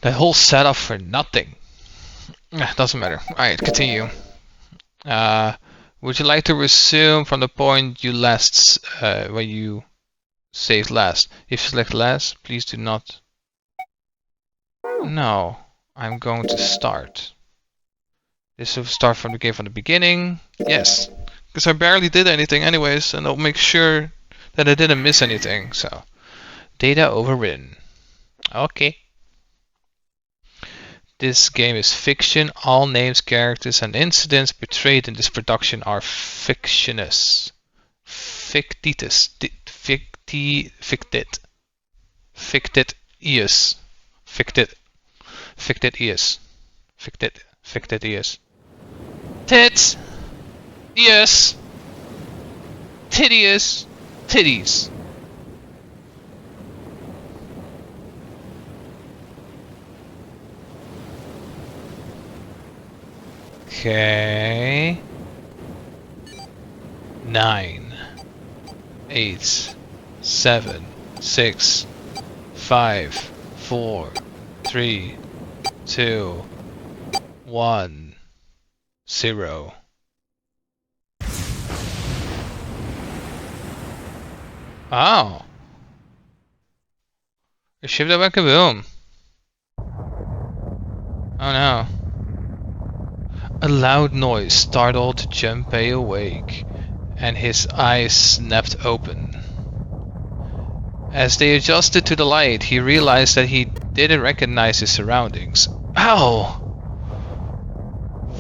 That whole setup for nothing. Doesn't matter. Alright, continue. Would you like to resume from the point you last, when you saved last? If you select last, please do not. No, I'm going to start. This will start from the game from the beginning. Yes, because I barely did anything anyways, and I'll make sure that I didn't miss anything. So, data overridden. Okay. This game is fiction. All names, characters, and incidents portrayed in this production are fictitious. Fictitious. Fictitious. Fictitious. Fictitious. Fictitious. Tits. Yes. Tittious. Titties. Okay. 9, 8, 7, 6, 5, 4, 3, 2, 1, 0. Oh. It shipped up a kaboom. Oh no. A loud noise startled Junpei awake, and his eyes snapped open. As they adjusted to the light, he realized that he didn't recognize his surroundings. Ow!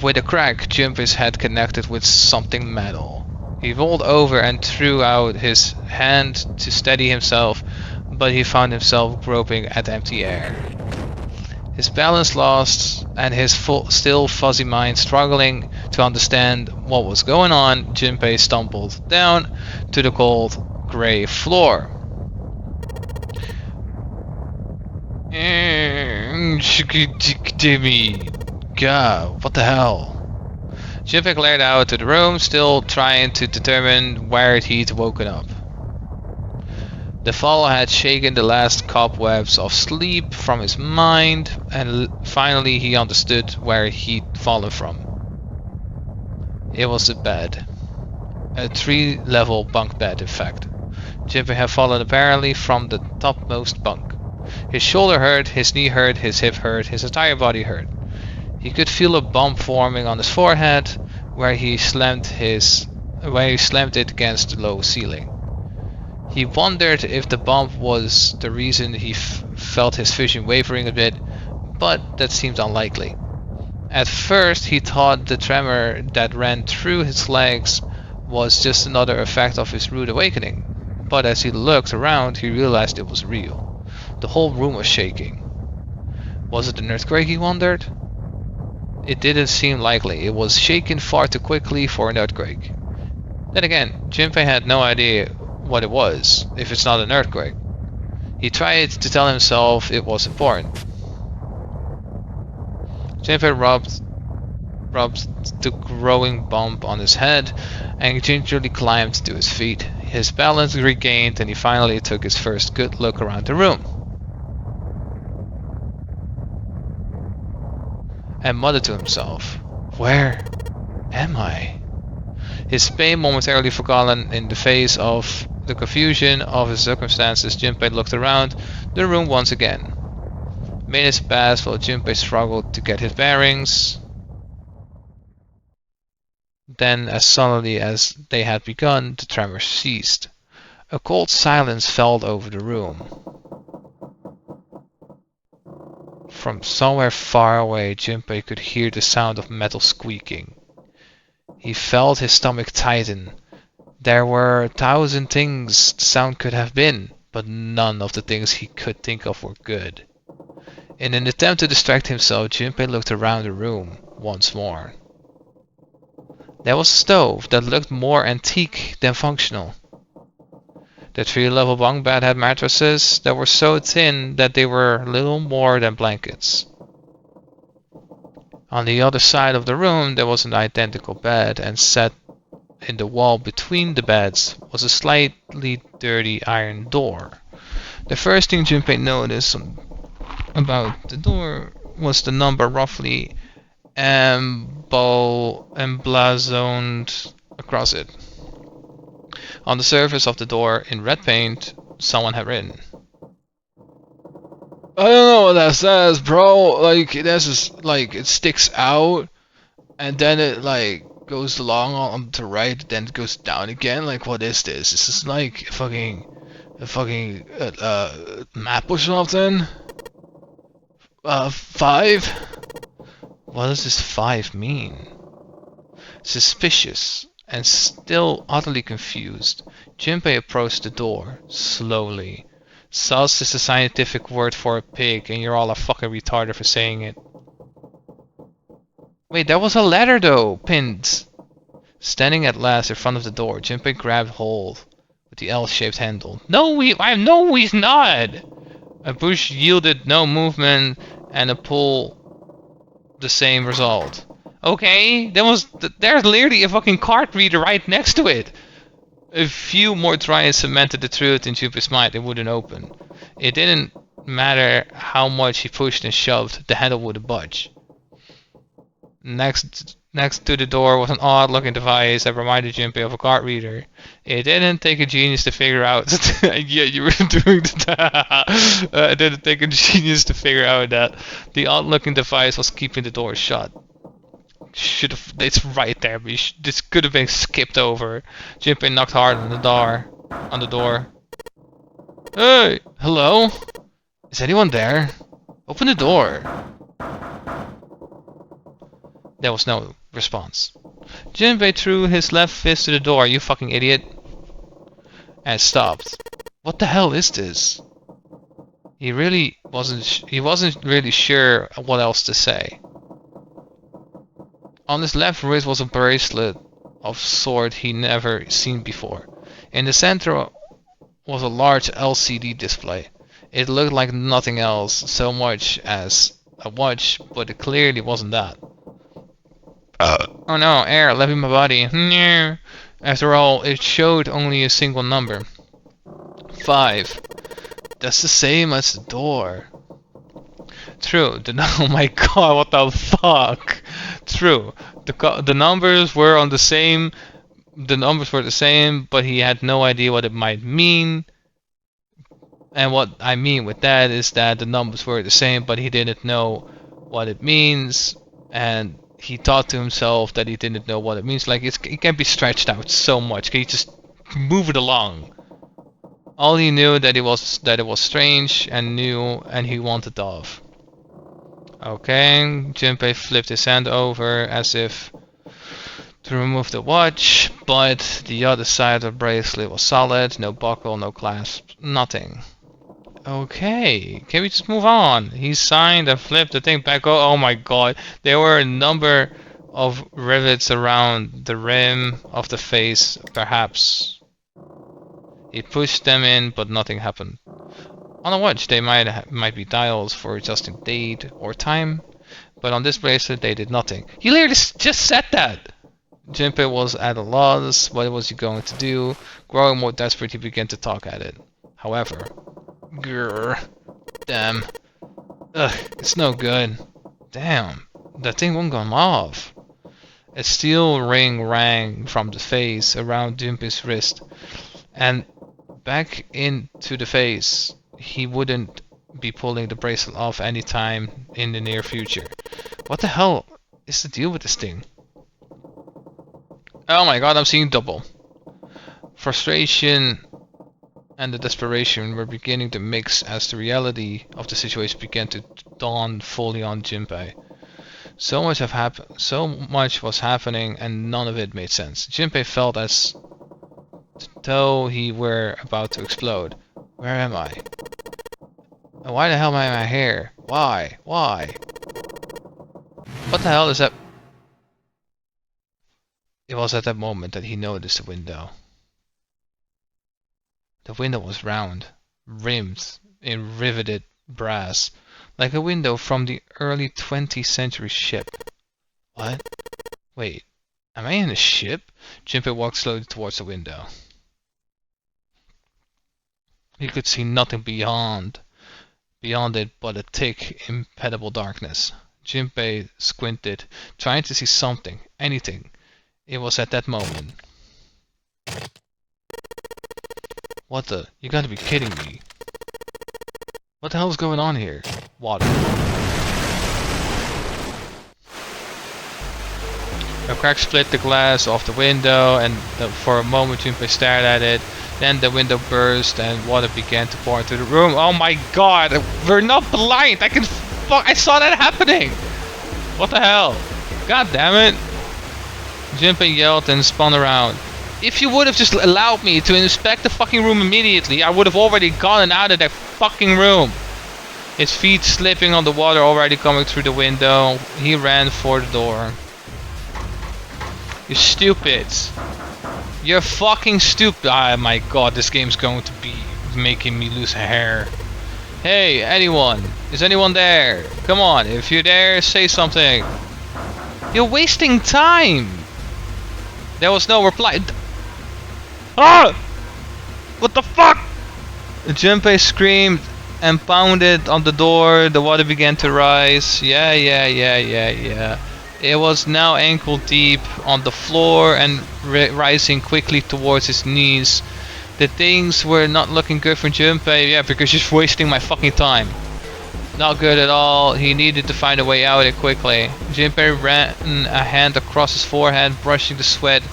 With a crack, Junpei's head connected with something metal. He rolled over and threw out his hand to steady himself, but he found himself groping at empty air. His balance lost, and his still fuzzy mind struggling to understand what was going on, Junpei stumbled down to the cold, gray floor. God, what the hell? Junpei glared out to the room, still trying to determine where he'd woken up. The fall had shaken the last cobwebs of sleep from his mind, and finally he understood where he'd fallen from. It was the bed. A 3-level bunk bed, in fact. Junpei had fallen apparently from the topmost bunk. His shoulder hurt, his knee hurt, his hip hurt, his entire body hurt. He could feel a bump forming on his forehead where he slammed it against the low ceiling. He wondered if the bump was the reason he felt his vision wavering a bit, but that seemed unlikely. At first he thought the tremor that ran through his legs was just another effect of his rude awakening, but as he looked around he realized it was real. The whole room was shaking. Was it an earthquake, he wondered? It didn't seem likely. It was shaking far too quickly for an earthquake. Then again, Junpei had no idea what it was, if it's not an earthquake. He tried to tell himself it was important. Junpei rubbed the growing bump on his head and gingerly climbed to his feet. His balance regained and he finally took his first good look around the room. And muttered to himself, "Where am I?" His pain momentarily forgotten in the face of the confusion of his circumstances, Junpei looked around the room once again. Minutes passed while Junpei struggled to get his bearings. Then, as suddenly as they had begun, the tremor ceased. A cold silence fell over the room. From somewhere far away, Junpei could hear the sound of metal squeaking. He felt his stomach tighten. There were 1,000 things the sound could have been, but none of the things he could think of were good. In an attempt to distract himself, Junpei looked around the room once more. There was a stove that looked more antique than functional. The 3-level bunk bed had mattresses that were so thin that they were little more than blankets. On the other side of the room there was an identical bed, and set in the wall between the beds was a slightly dirty iron door. The first thing Junpei noticed about the door was the number roughly emblazoned across it. On the surface of the door, in red paint, someone had written, "I don't know what that says, bro. Like, that's just, like, it sticks out, and then it, like, goes along on the right, then it goes down again. Like, what is this? Is this like a fucking map or something? 5? What does this 5 mean?" Suspicious and still utterly confused, Junpei approached the door, slowly. Sus is a scientific word for a pig, and you're all a fucking retarded for saying it. Wait, that was a letter though, pinned. Standing at last in front of the door, Junpei grabbed hold with the L-shaped handle. No, he's not! A push yielded no movement, and a pull the same result. Okay, there's literally a fucking card reader right next to it. A few more tries cemented the truth in Junpei's mind. It wouldn't open. It didn't matter how much he pushed and shoved, the handle wouldn't budge. Next to the door was an odd-looking device that reminded Junpei of a card reader. It didn't take a genius to figure out. Yeah, you were doing that. It didn't take a genius to figure out that the odd-looking device was keeping the door shut. It's right there. This could have been skipped over. Junpei knocked hard on the door. Hey, hello? Is anyone there? Open the door. There was no response. Junpei threw his left fist to the door. You fucking idiot. And stopped. What the hell is this? He wasn't really sure what else to say. On his left wrist was a bracelet of sort he never seen before. In the center was a large LCD display. It looked like nothing else so much as a watch, but it clearly wasn't that. Oh no, air leaving my body. After all, it showed only a single number. 5. That's the same as the door. True. Oh my god, what the fuck? True. The numbers were on the same. The numbers were the same, but he had no idea what it might mean. And what I mean with that is that the numbers were the same, but he didn't know what it means, and he thought to himself that he didn't know what it means. Like, it can be stretched out so much. Can you just move it along? All he knew that it was strange and new, and he wanted off. Okay, Junpei flipped his hand over as if to remove the watch, but the other side of the bracelet was solid. No buckle, no clasp, nothing. Okay, can we just move on? He signed and flipped the thing back. Oh my god, there were a number of rivets around the rim of the face, perhaps. He pushed them in, but nothing happened. On a watch, they might be dials for adjusting date or time, but on this bracelet, they did nothing. He literally just said that! Junpei was at a loss. What was he going to do? Growing more desperate, he began to talk at it. However, grrr, damn. Ugh, it's no good. Damn, that thing won't come off. A steel ring rang from the face around Junpei's wrist, and back into the face. He wouldn't be pulling the bracelet off anytime in the near future. What the hell is the deal with this thing? Oh my god, I'm seeing double. Frustration and the desperation were beginning to mix as the reality of the situation began to dawn fully on Junpei. So much was happening, and none of it made sense. Junpei felt as though he were about to explode. Where am I? And why the hell am I here? Why? Why? What the hell is that? It was at that moment that he noticed the window. The window was round, rimmed in riveted brass, like a window from the early 20th century ship. What? Wait, am I in a ship? Junpei walked slowly towards the window. He could see nothing beyond. Beyond it, but a thick, impenetrable darkness. Jinpei squinted, trying to see something, anything. It was at that moment. What the? You gotta be kidding me. What the hell is going on here? Water. A crack split the glass off the window, and for a moment Junpei stared at it. Then the window burst and water began to pour into the room. Oh my god! We're not blind! I saw that happening! What the hell? God damn it! Junpei yelled and spun around. If you would have just allowed me to inspect the fucking room immediately, I would have already gotten out of that fucking room. His feet slipping on the water already coming through the window, he ran for the door. You're stupid. You're fucking stupid. Oh my god, this game's going to be making me lose hair. Hey, anyone? Is anyone there? Come on, if you're there, say something. You're wasting time. There was no reply. Ah! What the fuck? Junpei screamed and pounded on the door. The water began to rise. Yeah. It was now ankle deep on the floor and rising quickly towards his knees. The things were not looking good for Junpei, yeah, because she's wasting my fucking time. Not good at all. He needed to find a way out of it quickly. Junpei ran a hand across his forehead, brushing the sweat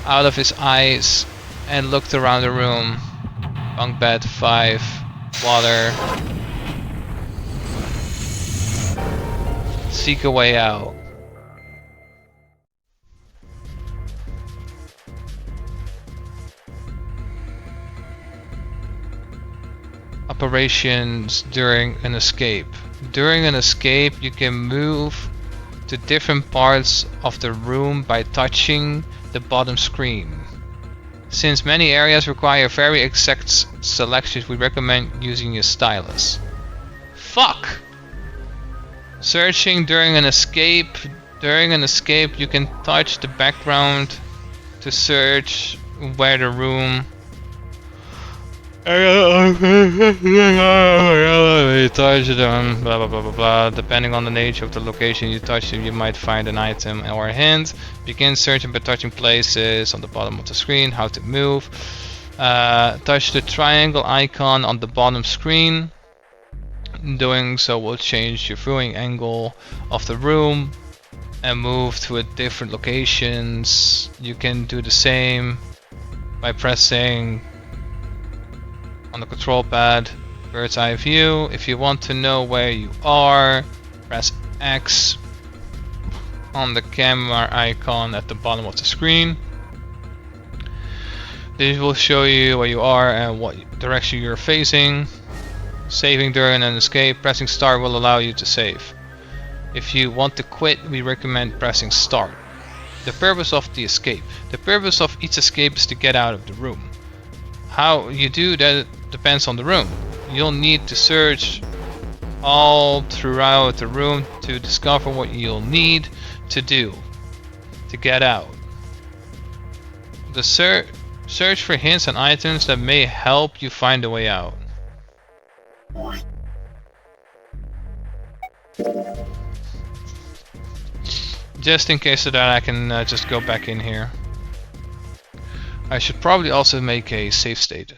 out of his eyes, and looked around the room. Bunk bed 5, water. Seek a way out. Operations during an escape. During an escape, you can move to different parts of the room by touching the bottom screen. Since many areas require very exact selections, we recommend using a stylus. Fuck! Searching during an escape. During an escape, you can touch the background to search where the room. You touch them, blah blah blah blah blah. Depending on the nature of the location you touch them, you might find an item or a hint. Begin searching by touching places on the bottom of the screen. How to move. Touch the triangle icon on the bottom screen. Doing so will change your viewing angle of the room and move to a different locations. You can do the same by pressing on the control pad, bird's eye view. If you want to know where you are, press X on the camera icon at the bottom of the screen. This will show you where you are and what direction you're facing. Saving during an escape, pressing start will allow you to save. If you want to quit, we recommend pressing start. The purpose of the escape. The purpose of each escape is to get out of the room. How you do that depends on the room. You'll need to search all throughout the room to discover what you'll need to do to get out. The search for hints and items that may help you find a way out. Just in case of that, I can just go back in here. I should probably also make a save state.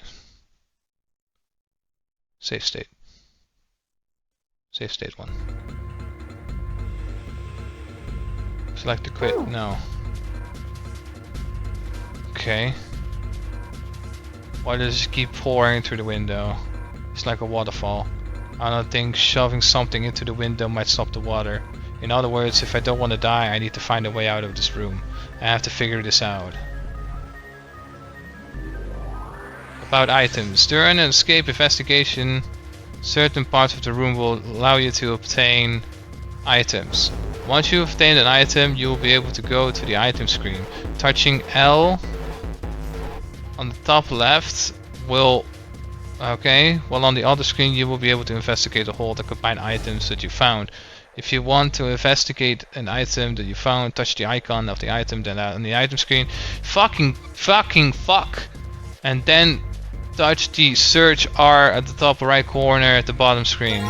Save state. Save state 1. Select to quit. No. Okay. Why does it keep pouring through the window? It's like a waterfall. I don't think shoving something into the window might stop the water. In other words, if I don't want to die, I need to find a way out of this room. I have to figure this out. About items. During an escape investigation, certain parts of the room will allow you to obtain items. Once you obtain an item, you will be able to go to the item screen. Touching L on the top left will... Okay, while on the other screen you will be able to investigate a hole that combine items that you found. If you want to investigate an item that you found, touch the icon of the item then on the item screen. Fuck. And then touch the search R at the top right corner at the bottom screen.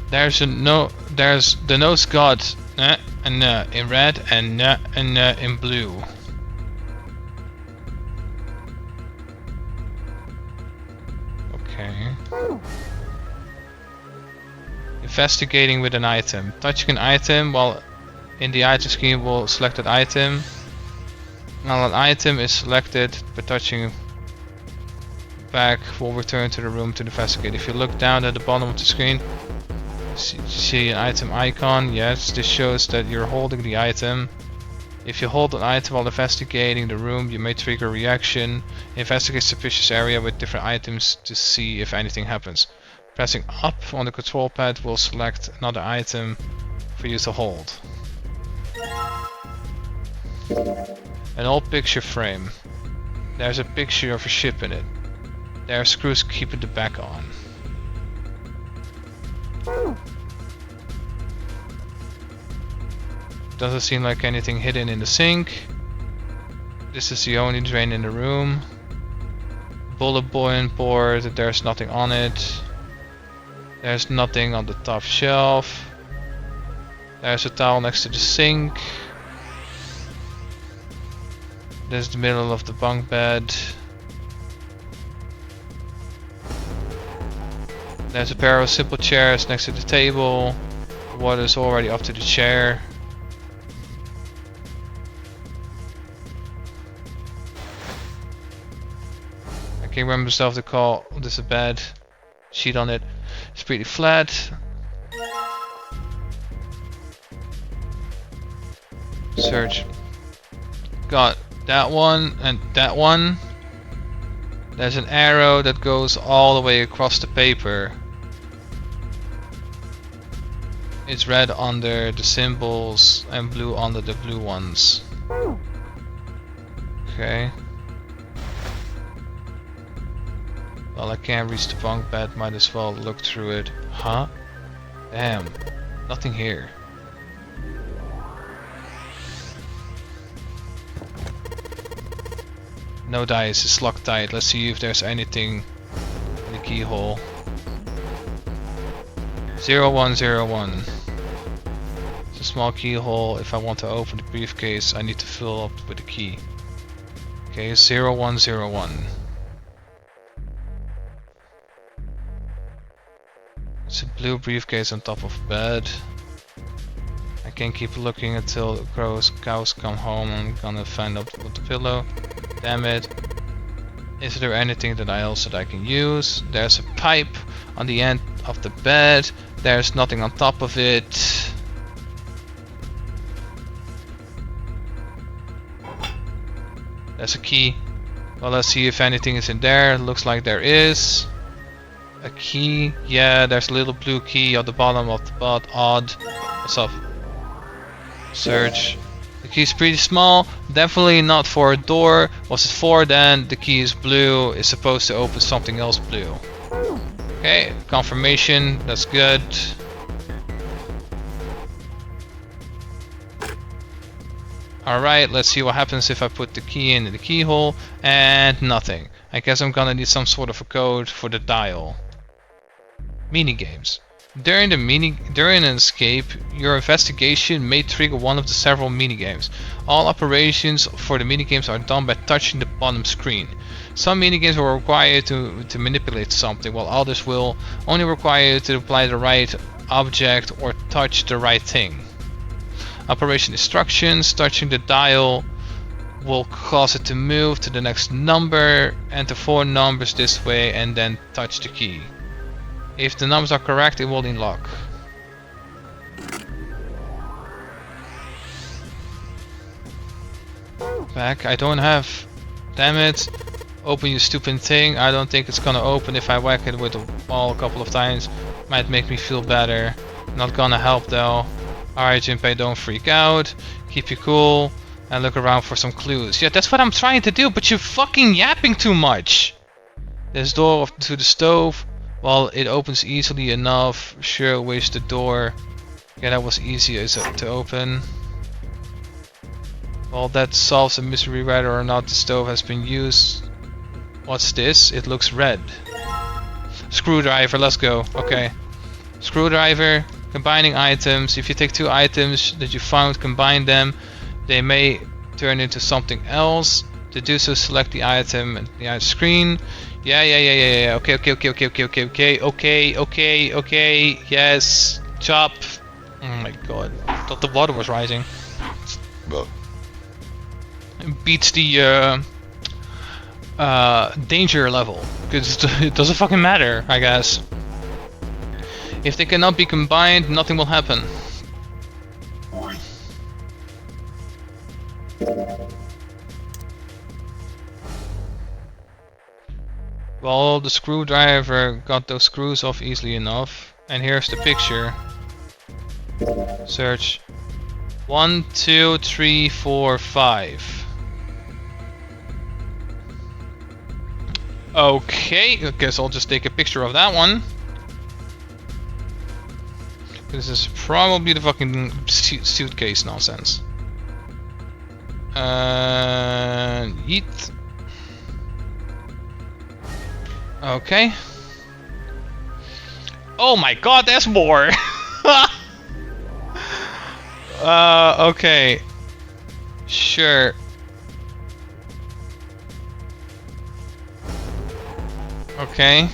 There's the nose got and in red and in blue. Okay. Investigating with an item. Touching an item while in the item screen will select that item. Now an item is selected, but touching back will return to the room to investigate. If you look down at the bottom of the screen, see an item icon. Yes, this shows that you're holding the item. If you hold an item while investigating the room, you may trigger a reaction. Investigate suspicious area with different items to see if anything happens. Pressing up on the control pad will select another item for you to hold. An old picture frame. There's a picture of a ship in it. There are screws keeping the back on. Doesn't seem like anything hidden in the sink. This is the only drain in the room. Bullet point board, there's nothing on it. There's nothing on the top shelf. There's a towel next to the sink. This is the middle of the bunk bed. There's a pair of simple chairs next to the table. Water's already up to the chair. I can't remember myself to call this a bed. Sheet on it. It's pretty flat. Search. Got that one and that one. There's an arrow that goes all the way across the paper. It's red under the symbols and blue under the blue ones. Okay. Well, I can't reach the bunk bed, might as well look through it. Huh? Damn. Nothing here. No dice, it's locked tight. Let's see if there's anything in the keyhole. 0101. It's a small keyhole. If I want to open the briefcase, I need to fill up with a key. Okay, 0101. It's a blue briefcase on top of bed. I can't keep looking until the cows come home. I'm gonna find out with the pillow. Damn it. Is there anything else that I can use? There's a pipe on the end of the bed. There's nothing on top of it. There's a key. Well, let's see if anything is in there. Looks like there is. A key. Yeah, there's a little blue key at the bottom of the bed. Odd. What's up? Search. The key is pretty small. Definitely not for a door. What's it for then? The key is blue. It's supposed to open something else blue. Okay, confirmation. That's good. Alright, let's see what happens if I put the key in the keyhole. And nothing. I guess I'm gonna need some sort of a code for the dial. Minigames. During an escape, your investigation may trigger one of the several minigames. All operations for the minigames are done by touching the bottom screen. Some minigames will require you to manipulate something, while others will only require you to apply the right object or touch the right thing. Operation instructions: touching the dial will cause it to move to the next number, enter 4 numbers this way, and then touch the key. If the numbers are correct, it will unlock. Back. I don't have. Damn it. Open you stupid thing. I don't think it's gonna open if I whack it with a ball a couple of times. Might make me feel better. Not gonna help though. Alright, Jinpei, don't freak out. Keep you cool. And look around for some clues. Yeah, that's what I'm trying to do, but you're fucking yapping too much. This door to the stove. Well, it opens easily enough. Sure, where's the door? Yeah, that was easy to open. Well, that solves a mystery whether or not the stove has been used. What's this? It looks red. Screwdriver, let's go. Okay. Screwdriver, combining items. If you take two items that you found, combine them, they may turn into something else. To do so, select the item and the screen. Yeah. Okay. Yes. Chop. Oh my god. I thought the water was rising. Beats the danger level. Because it doesn't fucking matter, I guess. If they cannot be combined, nothing will happen. Well, the screwdriver got those screws off easily enough. And here's the picture. Search. 1, 2, 3, 4, 5. Okay, I guess I'll just take a picture of that one. This is probably the fucking suitcase nonsense. Yeet. Okay. Oh my god, there's more! Okay. Sure. Okay.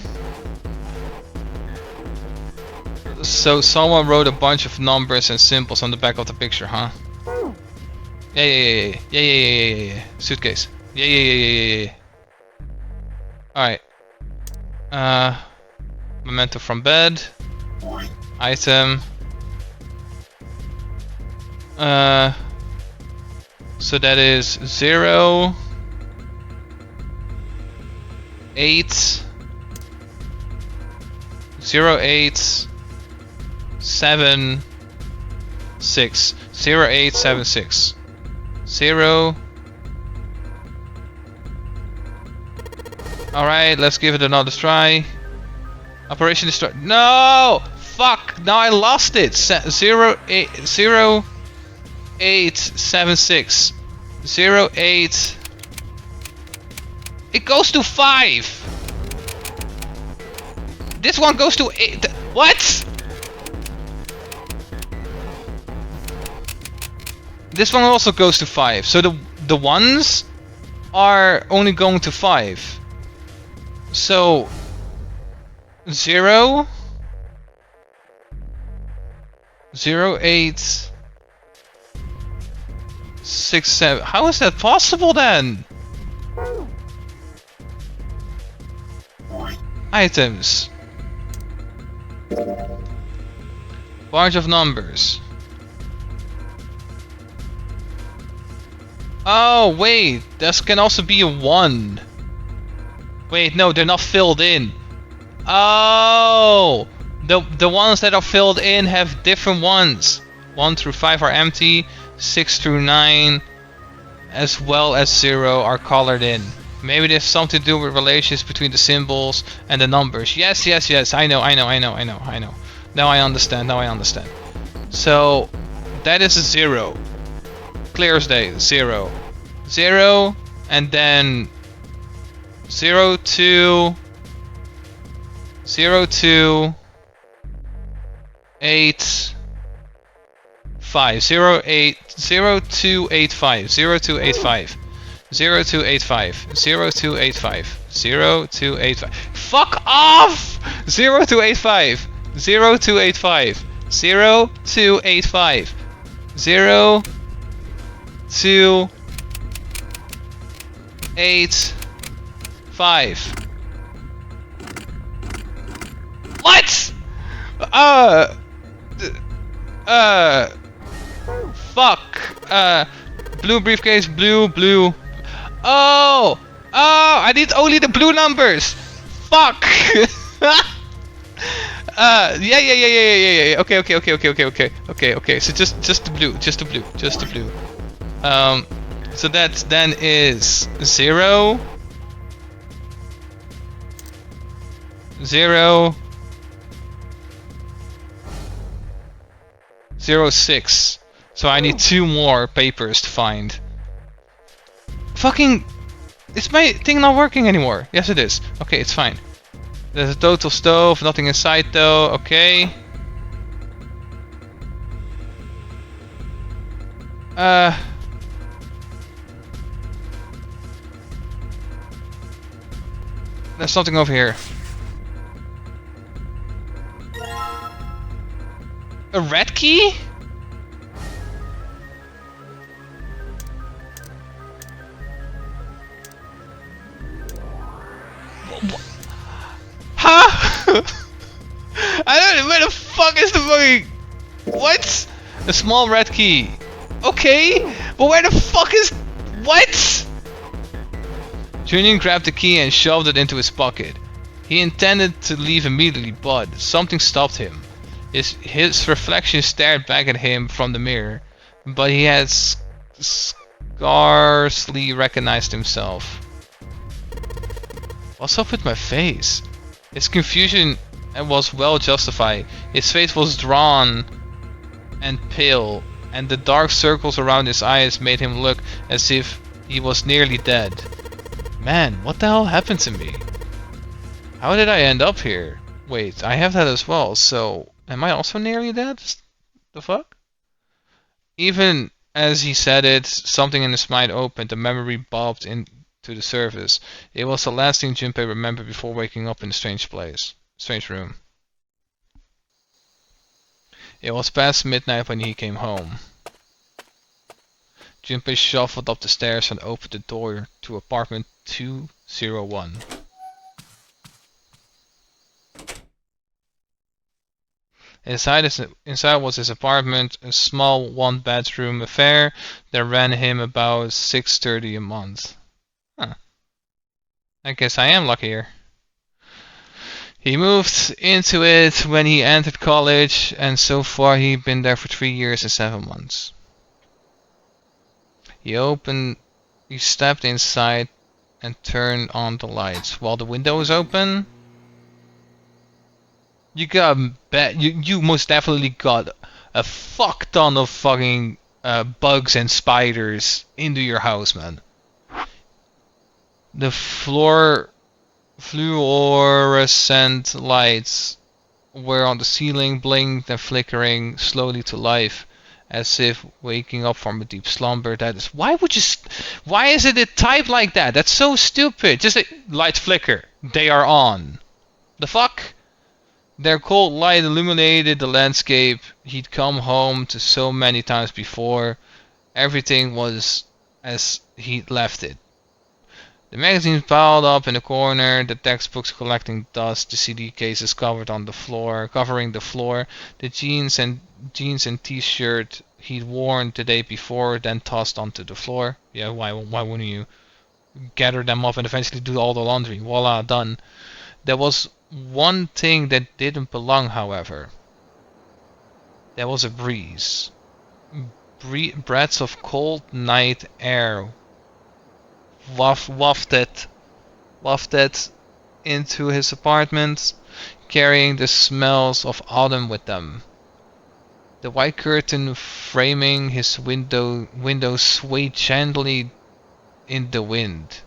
So someone wrote a bunch of numbers and symbols on the back of the picture, huh? Yeah. Suitcase. Yeah. Alright. Memento from bed. Item. So that is 0, 8, 0, 8, 7, 6. 0, 8, 7, 6. 0. Alright, let's give it another try. Operation destroy. No! Fuck! Now I lost it! 0, 8, 0, 8, 7, 6. 0, 8. It goes to 5! This one goes to 8. What? This one also goes to 5. So the ones are only going to 5. So 0, 0, 8, 6, 7. How is that possible then? Items. Bunch of numbers. Oh wait, this can also be a 1. Wait, no, they're not filled in. Oh, the ones that are filled in have different ones. 1 through 5 are empty. 6 through 9, as well as 0, are colored in. Maybe there's something to do with relations between the symbols and the numbers. Yes. I know. Now I understand. So that is a 0. Clear as day. 0, 0, and then 0, 2, 0, 2, 8, 5, 0, 8, 0, 2, 8, 5, 0, 2, 8, 5, 0, 2, 8, 5, 0, 2, 8, 5, 0, 2, 8, 5. Fuck off! 0, 2, 8, 5, 0, 2, 8, 5, 0, 2, 8, 5, 0, 2, 8, 5. What? Fuck. Blue briefcase, blue. Oh, I need only the blue numbers. Fuck. Yeah. Okay. So just the blue. So that then is 0, 0, 0, 6. So I need 2 more papers to find. Fucking... Is my thing not working anymore? Yes, it is. Okay, it's fine. There's a total stove, nothing inside though. Okay. There's something over here. A red key? Huh? I don't know, where the fuck is the fucking... What? A small red key. Okay, but where the fuck is... What? Julian grabbed the key and shoved it into his pocket. He intended to leave immediately, but something stopped him. His reflection stared back at him from the mirror, but he had scarcely recognized himself. What's up with my face? His confusion was well justified. His face was drawn and pale, and the dark circles around his eyes made him look as if he was nearly dead. Man, what the hell happened to me? How did I end up here? Wait, I have that as well, so am I also nearly dead? The fuck? Even as he said it, something in his mind opened, a memory bobbed into the surface. It was the last thing Junpei remembered before waking up in a strange room. It was past midnight when he came home. Junpei shuffled up the stairs and opened the door to apartment 201. Inside was his apartment, a small one-bedroom affair that ran him about $630 a month. Huh. I guess I am luckier. He moved into it when he entered college, and so far he'd been there for 3 years and 7 months. He stepped inside and turned on the lights. While the window was open, you most definitely got a fuck ton of fucking bugs and spiders into your house, man. The fluorescent lights were on the ceiling, blinked and flickering slowly to life, as if waking up from a deep slumber. Why is it typed like that? That's so stupid. Just lights flicker. They are on. The fuck? Their cold light illuminated the landscape he'd come home to so many times before. Everything was as he'd left it. The magazines piled up in the corner, the textbooks collecting dust, the CD cases covering the floor, the jeans and t-shirt he'd worn the day before, then tossed onto the floor. Yeah, why wouldn't you gather them up and eventually do all the laundry? Voila, done. There was one thing that didn't belong, however. There was a breeze. Breaths of cold night air wafted into his apartment, carrying the smells of autumn with them. The white curtain framing his window swayed gently in the wind.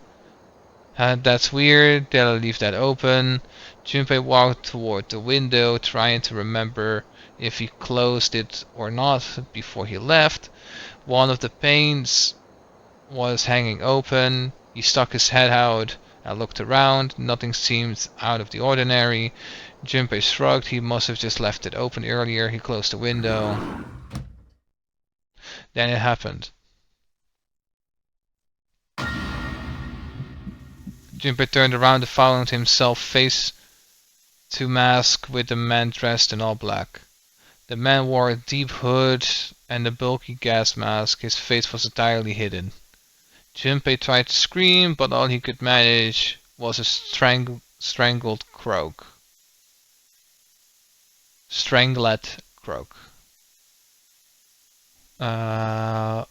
That's weird, they'll leave that open. Junpei walked toward the window, trying to remember if he closed it or not before he left. One of the panes was hanging open. He stuck his head out and looked around. Nothing seemed out of the ordinary. Junpei shrugged. He must have just left it open earlier. He closed the window. Then it happened. Junpei turned around and found himself face to mask with a man dressed in all black. The man wore a deep hood and a bulky gas mask. His face was entirely hidden. Junpei tried to scream, but all he could manage was a strangled croak. Strangled croak.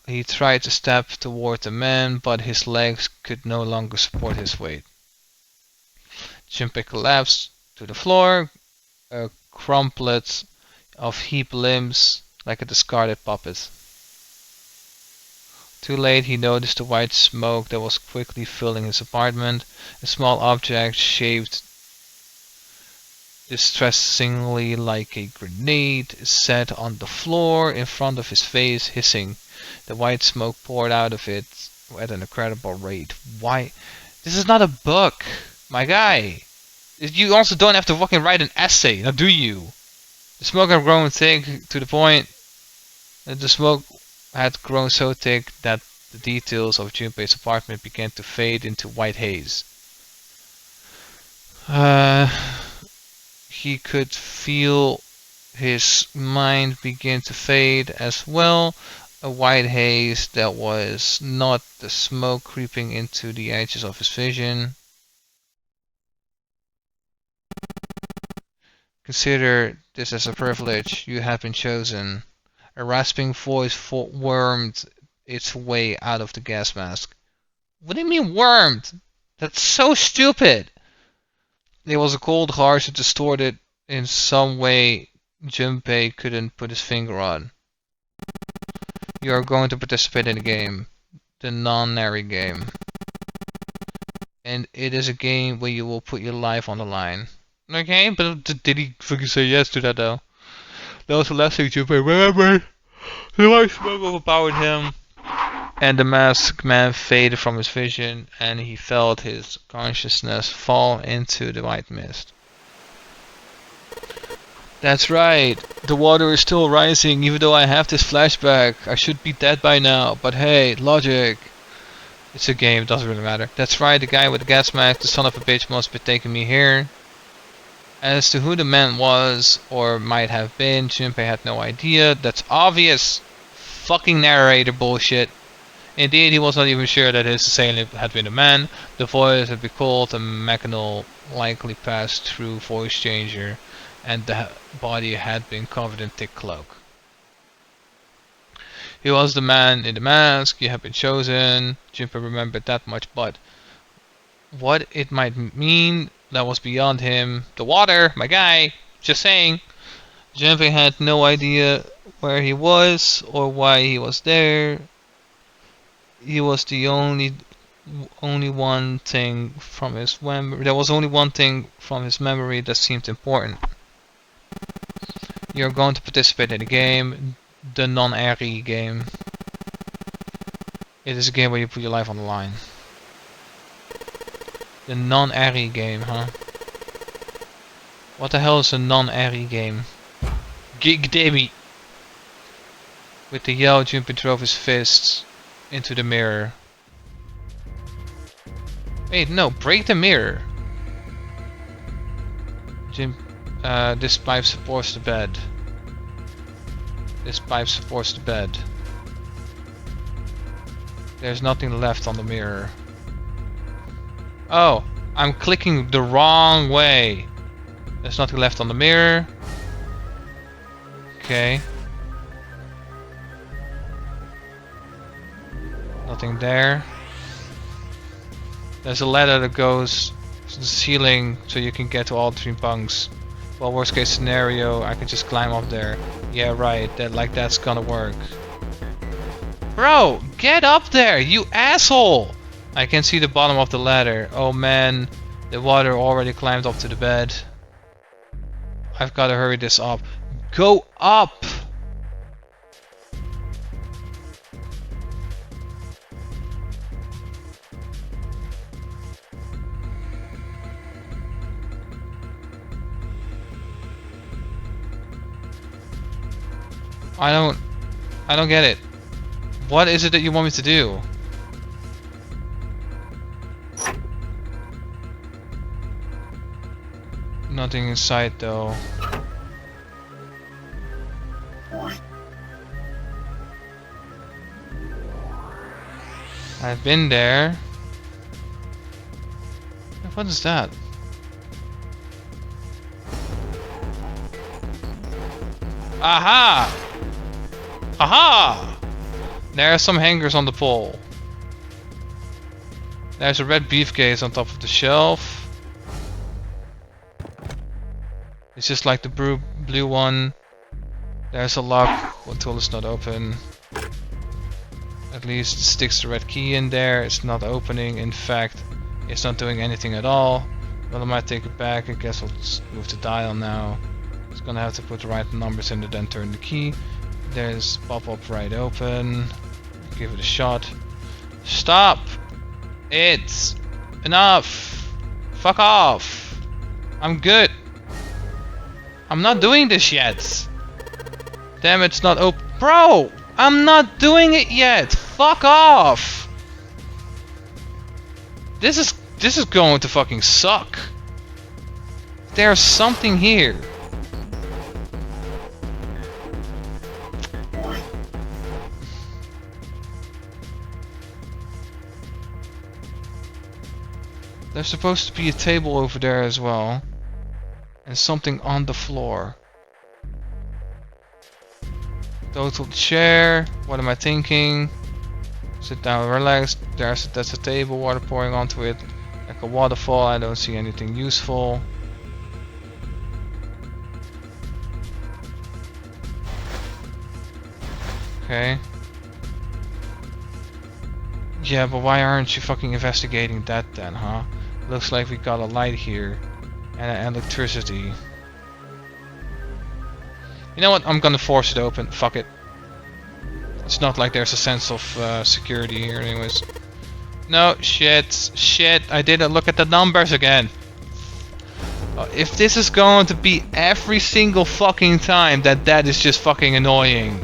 He tried to step toward the man, but his legs could no longer support his weight. Junpei collapsed to the floor, a crumplet of heaped limbs like a discarded puppet. Too late, he noticed the white smoke that was quickly filling his apartment. A small object shaped distressingly like a grenade sat on the floor in front of his face, hissing. The white smoke poured out of it at an incredible rate. Why? This is not a book, my guy. You also don't have to fucking write an essay, now do you? The smoke had grown thick to the point that the smoke had grown so thick that the details of Junpei's apartment began to fade into white haze. He could feel his mind begin to fade as well. A white haze that was not the smoke creeping into the edges of his vision. Consider this as a privilege. You have been chosen. A rasping voice wormed its way out of the gas mask. What do you mean wormed? That's so stupid! It was a cold, harsh, and distorted in some way Junpei couldn't put his finger on. You are going to participate in a game. The non-nary game. And it is a game where you will put your life on the line. Okay, but did he fucking say yes to that though? That was the last thing Junpei remembered. The white smoke overpowered him. And the masked man faded from his vision, and he felt his consciousness fall into the white mist. That's right, the water is still rising even though I have this flashback. I should be dead by now, but hey, logic. It's a game, doesn't really matter. That's right, the guy with the gas mask, the son of a bitch, must be taking me here. As to who the man was, or might have been, Junpei had no idea. That's obvious fucking narrator bullshit. Indeed, he was not even sure that his assailant had been a man. The voice had been called, a mechanal likely passed through voice changer, and the body had been covered in thick cloak. He was the man in the mask. You had been chosen. Junpei remembered that much, but what it might mean, that was beyond him. The water, my guy, just saying. Junpei had no idea where he was or why he was there. He was the only one thing from his memory. There was only one thing from his memory that seemed important. You're going to participate in a game, the non-RE game. It is a game where you put your life on the line. The non-RE game, huh? What the hell is a non-RE game? Gig Davey! With the yell, Junpei drove his fists into the mirror. Wait, no, break the mirror. This pipe supports the bed. This pipe supports the bed. There's nothing left on the mirror. Oh, I'm clicking the wrong way. There's nothing left on the mirror. Okay. Nothing there. There's a ladder that goes to the ceiling so you can get to all three bunks. Well, worst case scenario, I can just climb up there. Yeah, right. That's gonna work. Bro, get up there, you asshole! I can see the bottom of the ladder. Oh man, the water already climbed up to the bed. I've gotta hurry this up. Go up! I don't get it. What is it that you want me to do? Nothing in sight though. I've been there. What is that? Aha! Aha! There are some hangers on the pole. There's a red briefcase on top of the shelf. It's just like the blue one. There's a lock until it's not open. At least it sticks the red key in there. It's not opening. In fact, it's not doing anything at all. Well, I might take it back. I guess I'll move the dial now. It's gonna have to put the right numbers in and then turn the key. There's pop-up right open. Give it a shot. Stop! It's enough! Fuck off! I'm good. I'm not doing this yet. Damn, it's not open. Bro! I'm not doing it yet! Fuck off! This is going to fucking suck. There's something here. There's supposed to be a table over there as well. And something on the floor. Total chair. What am I thinking? Sit down, relax. That's a table. Water pouring onto it. Like a waterfall. I don't see anything useful. Okay. Yeah, but why aren't you fucking investigating that then, huh? Looks like we got a light here. And electricity. You know what? I'm gonna force it open. Fuck it. It's not like there's a sense of security here anyways. No, shit. Shit, I didn't look at the numbers again. If this is going to be every single fucking time, that is just fucking annoying.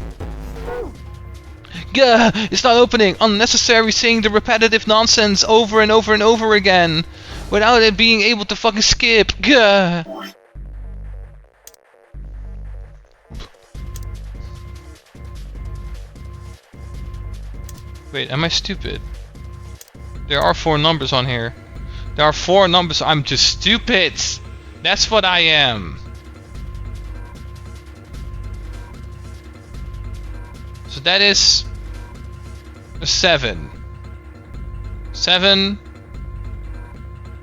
Gah! It's not opening! Unnecessary saying the repetitive nonsense over and over and over again. Without it being able to fucking skip. Gah! Wait, am I stupid? There are 4 numbers on here. There are 4 numbers. I'm just stupid. That's what I am. So that is a 7. 7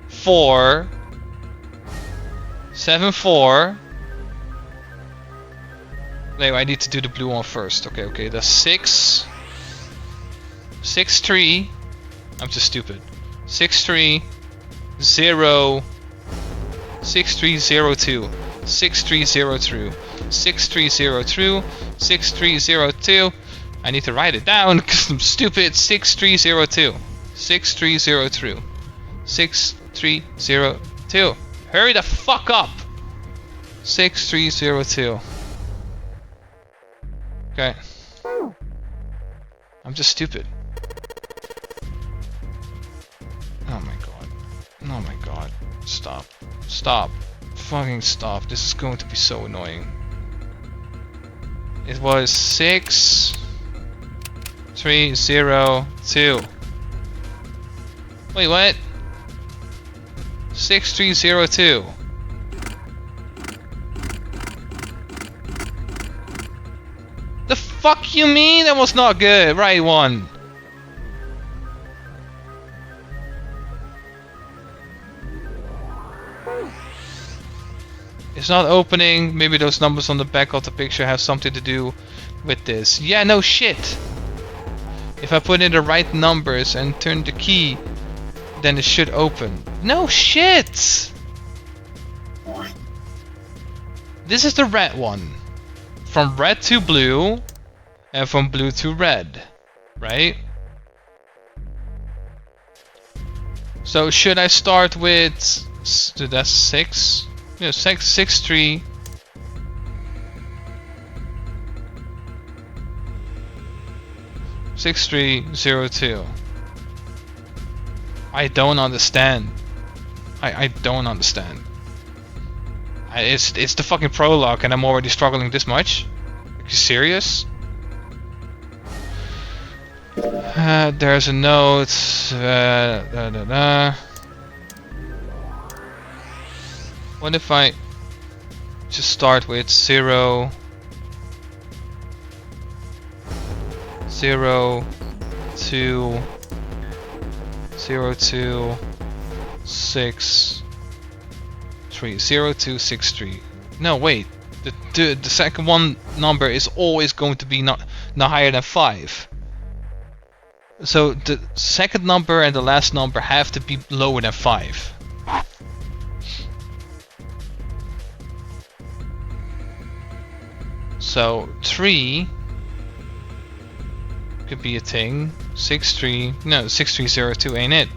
4 7 4. Wait, I need to do the blue one first. Okay, that's 6 6 3. I'm just stupid. 6 3 0 6 3 0 2 6 3 0 2 6 3 0 2 6 3 0 2. I need to write it down because I'm stupid. 6 3 0 2 6 3 0 2 6 3 0 2. Hurry the fuck up. 6 3 0 2. Okay. I'm just stupid. Oh my god. Oh my god. Stop. Stop. Fucking stop. This is going to be so annoying. It was 6 3 0 2. Wait, what? 6 3 0 2. The fuck you mean? That was not good. Right one. It's not opening. Maybe those numbers on the back of the picture have something to do with this. Yeah, no shit. If I put in the right numbers and turn the key, then it should open. No shit. This is the red one. From red to blue, and from blue to red, right? So should I start with? So that's 6. Yeah, 6 3. Six 3 0 2. I don't understand. I don't understand. It's the fucking prologue, and I'm already struggling this much. Are you serious? There's a note. What if I just start with 0 0 2 0 2 6 3 0 2 6 3. No, wait. The second one number is always going to be not higher than 5. So the second number and the last number have to be lower than 5. So 3 could be a thing. 6302 ain't it?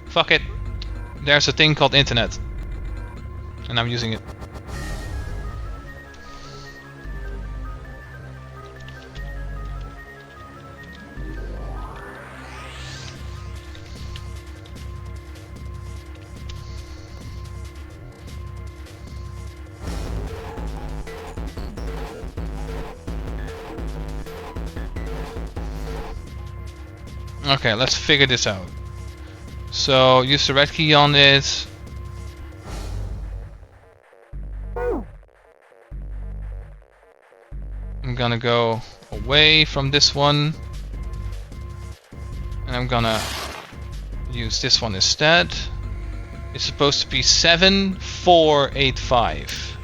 Fuck it. There's a thing called internet. And I'm using it. Okay, let's figure this out. So use the red key on it. I'm gonna go away from this one. And I'm gonna use this one instead. It's supposed to be 7485.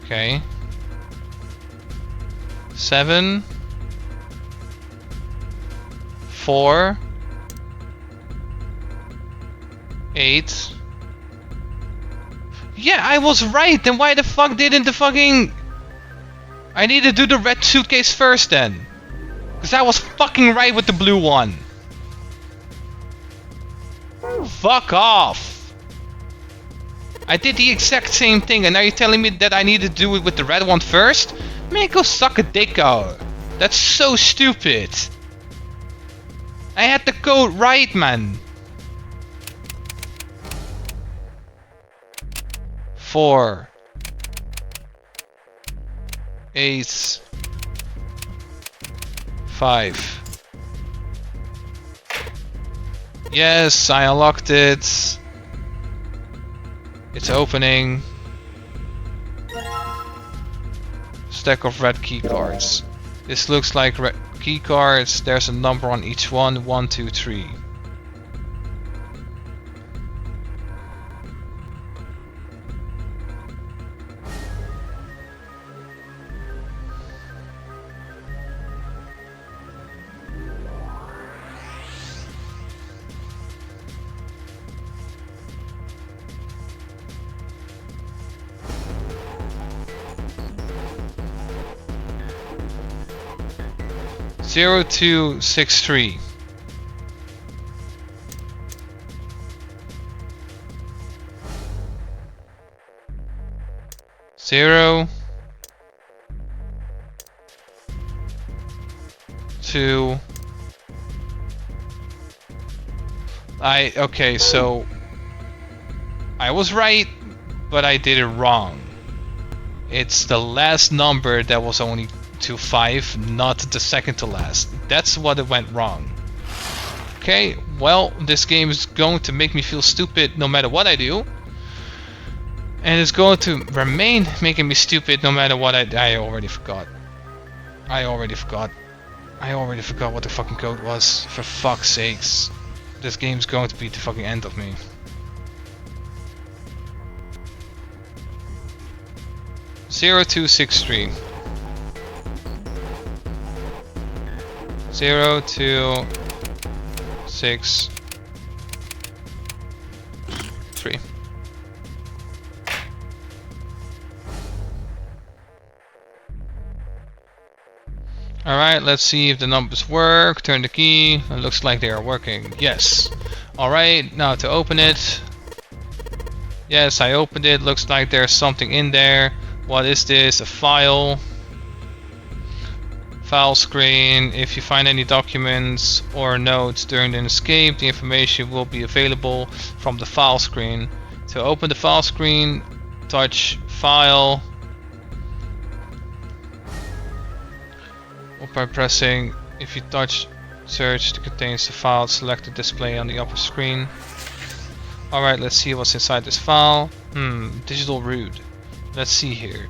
Okay. 7 4 8. Yeah, I was right. Then why the fuck didn't the fucking... I need to do the red suitcase first then. Because I was fucking right with the blue one. Fuck off. I did the exact same thing and now you're telling me that I need to do it with the red one first? Man, go suck a dick out. That's so stupid. I had the code right, man. 4 8 5. Yes, I unlocked it. It's opening. Stack of red key cards. This looks like red key cards. There's a number on each one. 1, 2, 3. Zero, 2, 6, 3. Zero, 2. Okay, so I was right, but I did it wrong. It's the last number that was only to 5, not the second to last. That's what it went wrong. Okay, well, this game is going to make me feel stupid no matter what I do. And it's going to remain making me stupid no matter what I already forgot. I already forgot what the fucking code was. For fuck's sakes. This game's going to be the fucking end of me. Zero, 2, 6, 3. 0, 2, 6, 3. Alright, let's see if the numbers work. Turn the key. It looks like they are working. Yes. Alright, now to open it. Yes, I opened it. Looks like there's something in there. What is this? A file. File screen. If you find any documents or notes during an escape, the information will be available from the file screen. To open the file screen, touch File, or by pressing, if you touch Search, it contains the file, select the display on the upper screen. Alright, let's see what's inside this file. Digital root. Let's see here.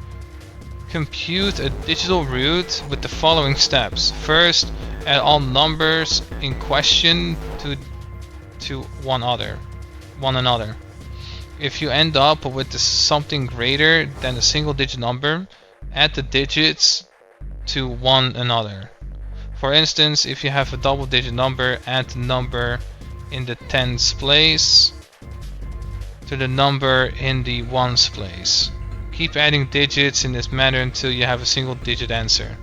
Compute a digital root with the following steps. First, add all numbers in question to one another. if you end up with something greater than a single digit number, add the digits to one another. For instance, if you have a double digit number, add the number in the tens place to the number in the ones place. Keep adding digits in this manner until you have a single digit answer.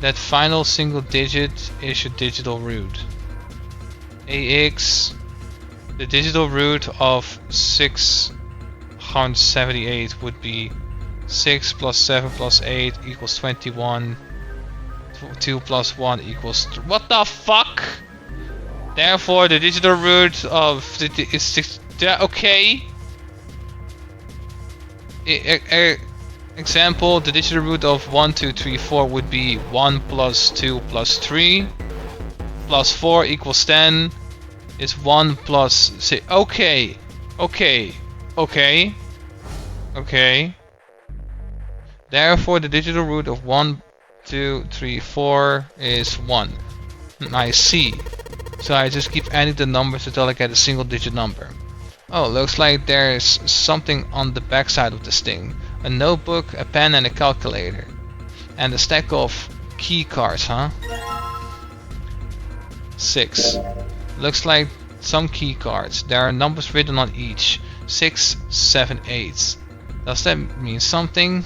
That final single digit is your digital root. AX, the digital root of 678 would be 6 plus 7 plus 8 equals 21. 2 plus 1 equals what the fuck? Therefore, the digital root of is 6. Okay. Example: the digital root of 1, 2, 3, 4 would be 1 plus 2 plus 3 plus 4 equals 10. Is 1 plus 6. Okay. Therefore, the digital root of 1, 2, 3, 4 is 1. I see. So I just keep adding the numbers until I get a single digit number. Oh, looks like there's something on the backside of this thing. A notebook, a pen and a calculator. And a stack of key cards, huh? 6. Looks like some key cards. There are numbers written on each. 6, 7, 8. Does that mean something?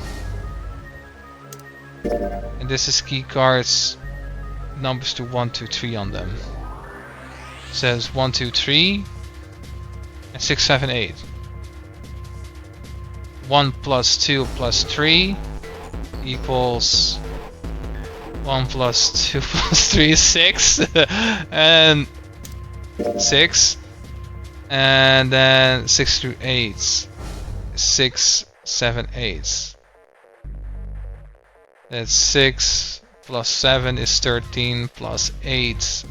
And this is key cards. Numbers to 1, 2, 3 on them. It says 1, 2, 3 and 6, 7, 8. 1 plus 2 plus 3 equals 1 plus 2 plus 3 is 6 and 6, and then 6 through 8. 6, 7, 8. That's 6 plus 7 is 13 plus 8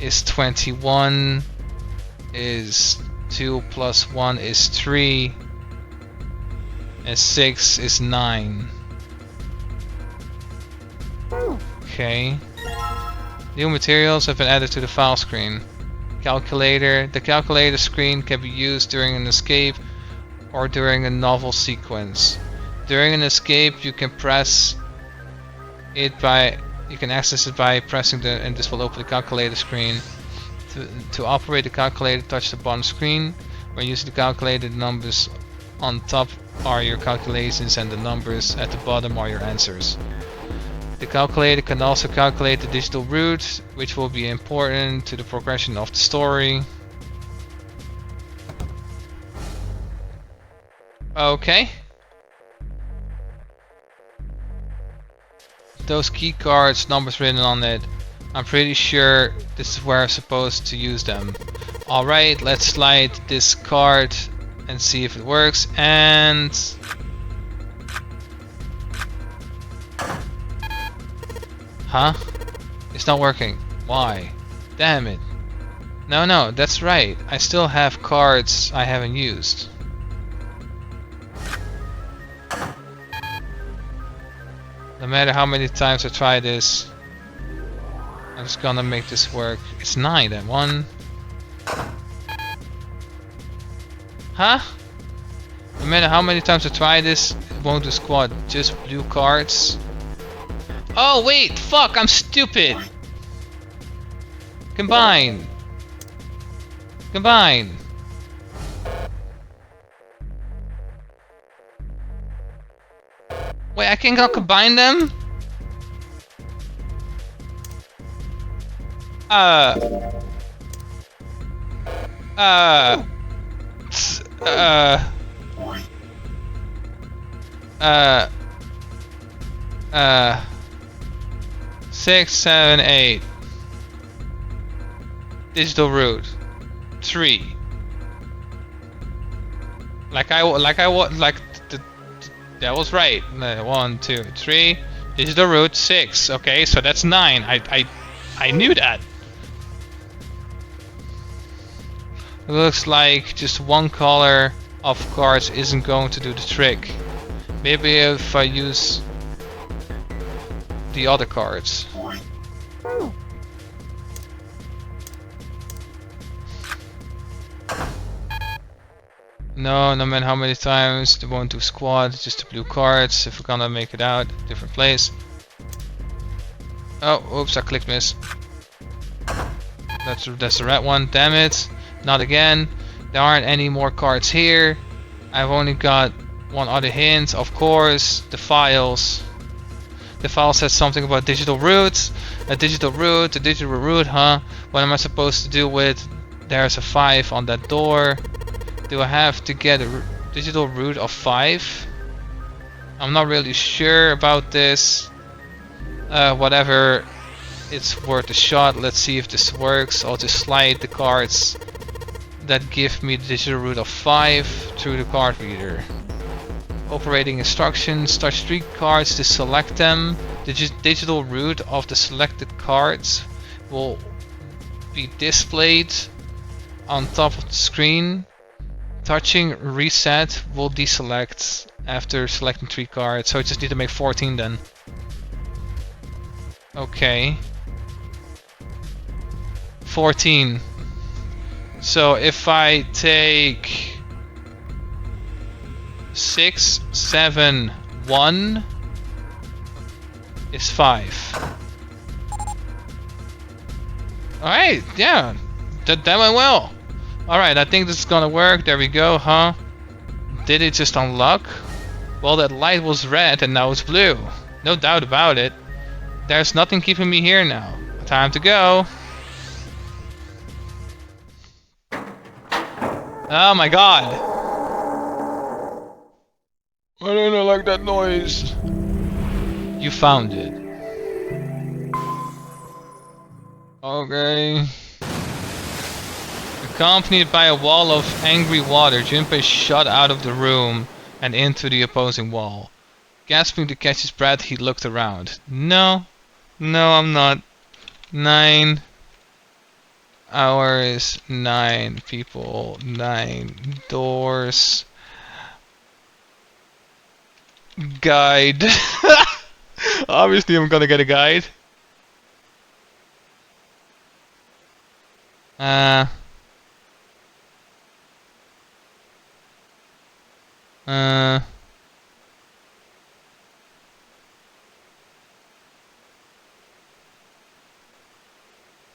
is 21, is 2 plus 1 is 3, and 6 is 9. Okay. New materials have been added to the file screen. Calculator. The calculator screen can be used during an escape or during a novel sequence. During an escape, you can access it by pressing and this will open the calculator screen. To operate the calculator, touch the bottom screen. When using the calculator, the numbers on top are your calculations and the numbers at the bottom are your answers. The calculator can also calculate the digital root, which will be important to the progression of the story. Okay. Those key cards, numbers written on it. I'm pretty sure this is where I'm supposed to use them. Alright, let's slide this card and see if it works. And huh? It's not working. Why? Damn it. No, that's right. I still have cards I haven't used. No matter how many times I try this, I'm just gonna make this work. It's 9 then. 1. Huh? No matter how many times I try this, it won't do squat. Just blue cards. Oh wait, fuck, I'm stupid. Combine. Wait, I can't combine them? Six, 7, 8. Digital root. 3. That was right. 1, 2, 3. Digital root 6. Okay, so that's 9. I knew that. It looks like just one color of cards isn't going to do the trick. Maybe if I use the other cards. No, no matter how many times. The 1-2 squad, just the blue cards. If we're gonna make it out, different place. Oh, oops, I clicked miss. That's the red one. Damn it! Not again. There aren't any more cards here. I've only got one other hint. Of course, the files. The file says something about digital roots. A digital root, huh? What am I supposed to do with? There's a 5 on that door. Do I have to get a digital root of 5? I'm not really sure about this. Whatever, it's worth a shot. Let's see if this works. I'll just slide the cards that give me the digital root of 5 through the card reader. Operating instructions. Touch 3 cards to select them. The digital root of the selected cards will be displayed on top of the screen. Touching reset will deselect after selecting 3 cards, so I just need to make 14 then. Okay. 14. So if I take 6, 7, 1 is 5. Alright, yeah. That went well. Alright, I think this is gonna work. There we go, huh? Did it just unlock? Well, that light was red and now it's blue. No doubt about it. There's nothing keeping me here now. Time to go. Oh my god. I don't like that noise. You found it. Okay. Accompanied by a wall of angry water, Junpei shot out of the room and into the opposing wall. Gasping to catch his breath, he looked around. No, I'm not. 9 hours, 9 people, 9 doors. Guide. Obviously I'm gonna get a guide.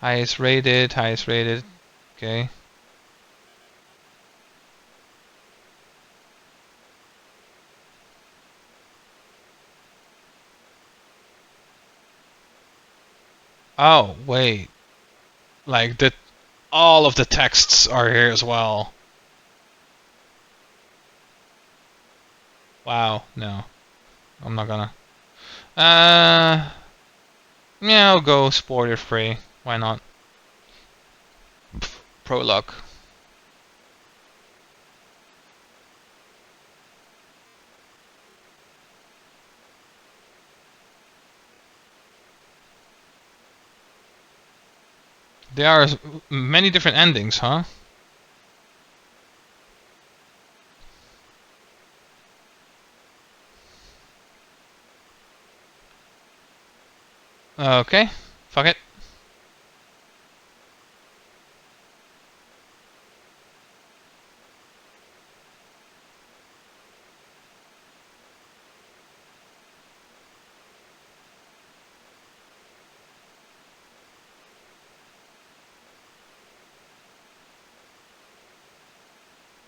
Highest rated. Okay. Oh, wait. Like all of the texts are here as well. Wow, no. I'm not gonna. Yeah, I'll go spoiler free. Why not? Prologue. There are many different endings, huh? Okay, fuck it.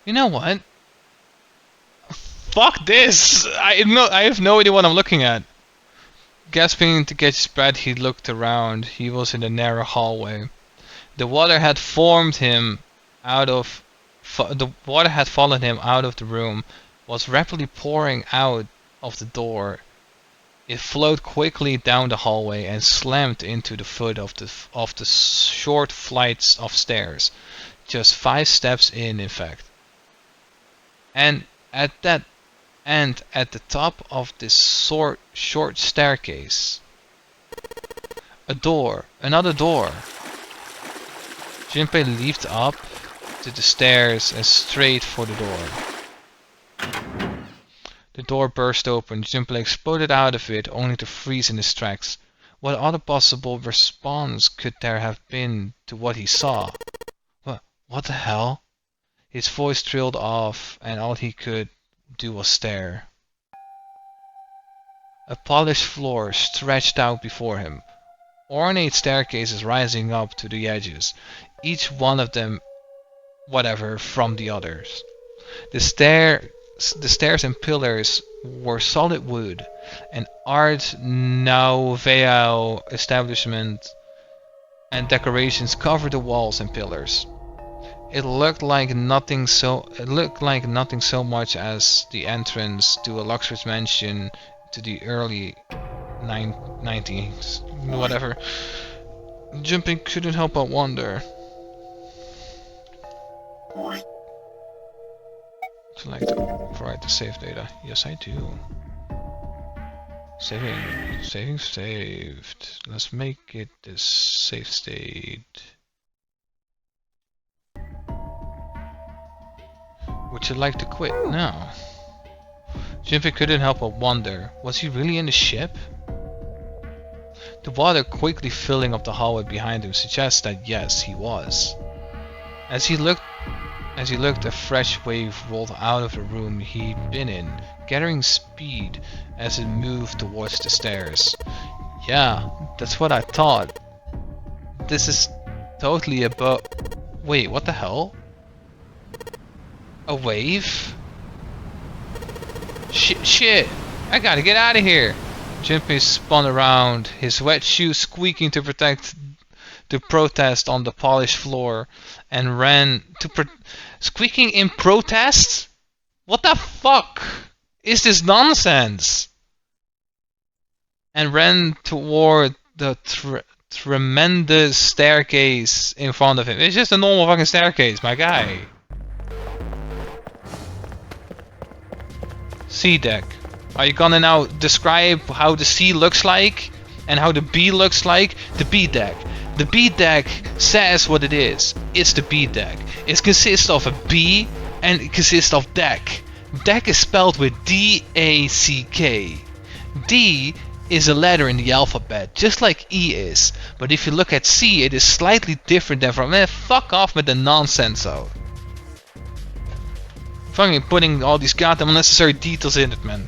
You know what? Fuck this! I have no idea what I'm looking at. Gasping to catch his breath, he looked around. He was in a narrow hallway. The water had fallen him out of the room, was rapidly pouring out of the door. It flowed quickly down the hallway and slammed into the foot of the short flights of stairs. Just 5 steps in fact. And at the top of this short staircase, another door. Junpei leaped up to the stairs and straight for the door. The door burst open. Junpei exploded out of it, only to freeze in his tracks. What other possible response could there have been to what he saw? What the hell? His voice trailed off, and all he could do was stare. A polished floor stretched out before him, ornate staircases rising up to the edges, each one of them whatever from the others. The stairs and pillars were solid wood, an Art Nouveau establishment, and decorations covered the walls and pillars. It looked like nothing so much as the entrance to a luxurious mansion to the early 19s. Whatever. Jumping couldn't help but wonder. Would you like to provide the save data? Yes, I do. Saving saved. Let's make it the save state. Would you like to quit? No. Junpei couldn't help but wonder, was he really in the ship? The water quickly filling up the hallway behind him suggests that yes, he was. As he looked, a fresh wave rolled out of the room he'd been in, gathering speed as it moved towards the stairs. Yeah, that's what I thought. This is totally above... Wait, what the hell? A wave? Shit! I gotta get out of here! Junpei spun around, his wet shoes squeaking to protest on the polished floor, and ran to squeaking in protest? What the fuck is this nonsense? And ran toward the tremendous staircase in front of him. It's just a normal fucking staircase, my guy. C deck. Are you gonna now describe how the C looks like and how the B looks like? The B deck. The B deck says what it is. It's the B deck. It consists of a B and it consists of deck. Deck is spelled with D-A-C-K. D is a letter in the alphabet, just like E is. But if you look at C, it is slightly different than from... Man, fuck off with the nonsense though. Fucking putting all these goddamn unnecessary details in it, man.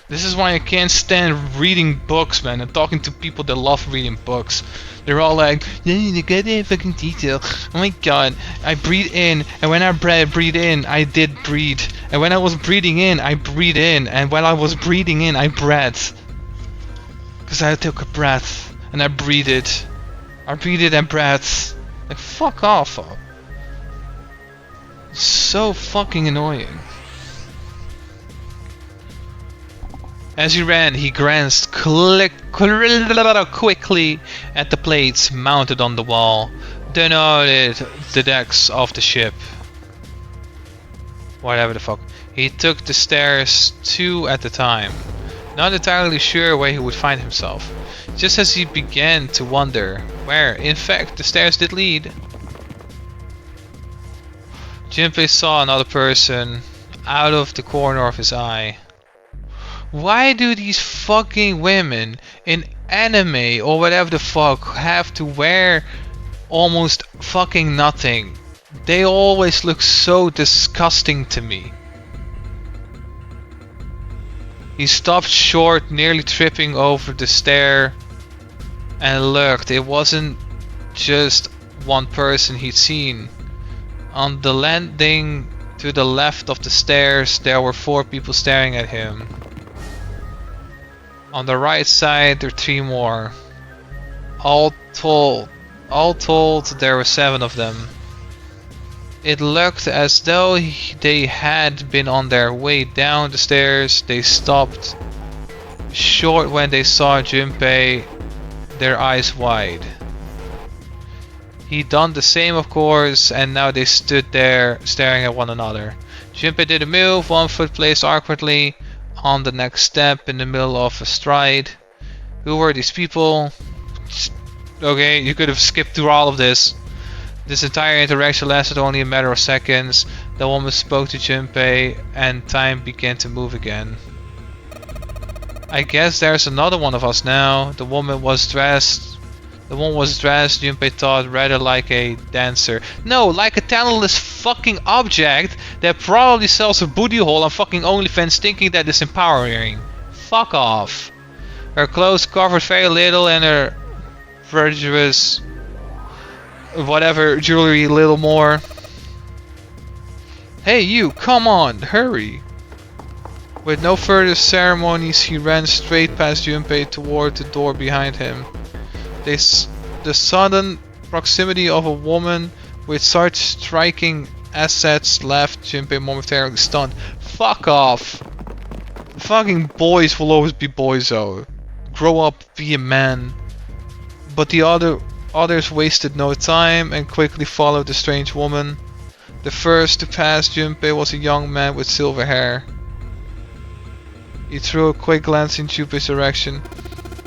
This is why I can't stand reading books, man, and talking to people that love reading books. They're all like, you goddamn fucking detail. Oh my god, I breathe in, and when I breathe in, I did breathe. And when I was breathing in, I breathe in. And when I was breathing in, I breathed. Because I took a breath, and I breathed. I breathed and breathed. Like, fuck off. It's so fucking annoying. As he ran, he glanced quickly at the plates mounted on the wall, denoted the decks of the ship. Whatever the fuck. He took the stairs 2 at a time, not entirely sure where he would find himself, just as he began to wonder where, in fact, the stairs did lead. Junpei saw another person out of the corner of his eye. Why do these fucking women in anime or whatever the fuck have to wear almost fucking nothing? They always look so disgusting to me. He stopped short, nearly tripping over the stair, and looked. It wasn't just one person he'd seen. On the landing to the left of the stairs, there were 4 people staring at him. On the right side, there were 3 more. All told, there were 7 of them. It looked as though they had been on their way down the stairs. They stopped short when they saw Junpei, their eyes wide. He'd done the same, of course, and now they stood there staring at one another. Junpei did a move, one foot placed awkwardly on the next step in the middle of a stride. Who were these people? Okay, you could have skipped through all of this. This entire interaction lasted only a matter of seconds. The woman spoke to Junpei and time began to move again. I guess there's another one of us now. The woman was dressed The one was dressed, Junpei thought, rather like a dancer. No, like a talentless fucking object that probably sells a booty hole on fucking OnlyFans thinking that is empowering. Fuck off. Her clothes covered very little and her virtuous whatever jewelry little more. Hey you, come on, hurry. With no further ceremonies, he ran straight past Junpei toward the door behind him. The sudden proximity of a woman with such striking assets left Junpei momentarily stunned. Fuck off! Fucking boys will always be boys though. Grow up, be a man. But the others wasted no time and quickly followed the strange woman. The first to pass Junpei was a young man with silver hair. He threw a quick glance in Junpei's direction.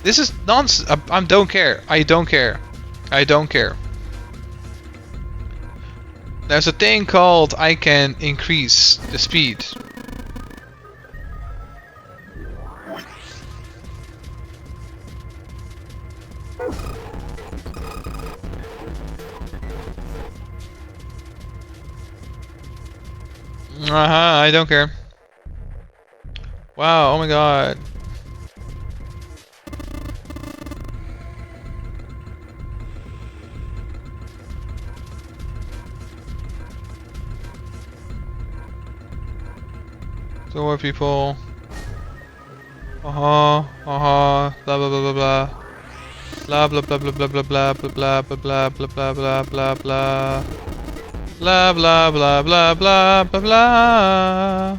This is nonsense. I don't care. I don't care. I don't care. There's a thing called I can increase the speed. I don't care. Wow, oh my god. So what people? Blah blah blah blah blah. Blah blah blah blah blah blah blah blah blah blah blah blah blah blah blah. Blah blah blah blah blah blah blah.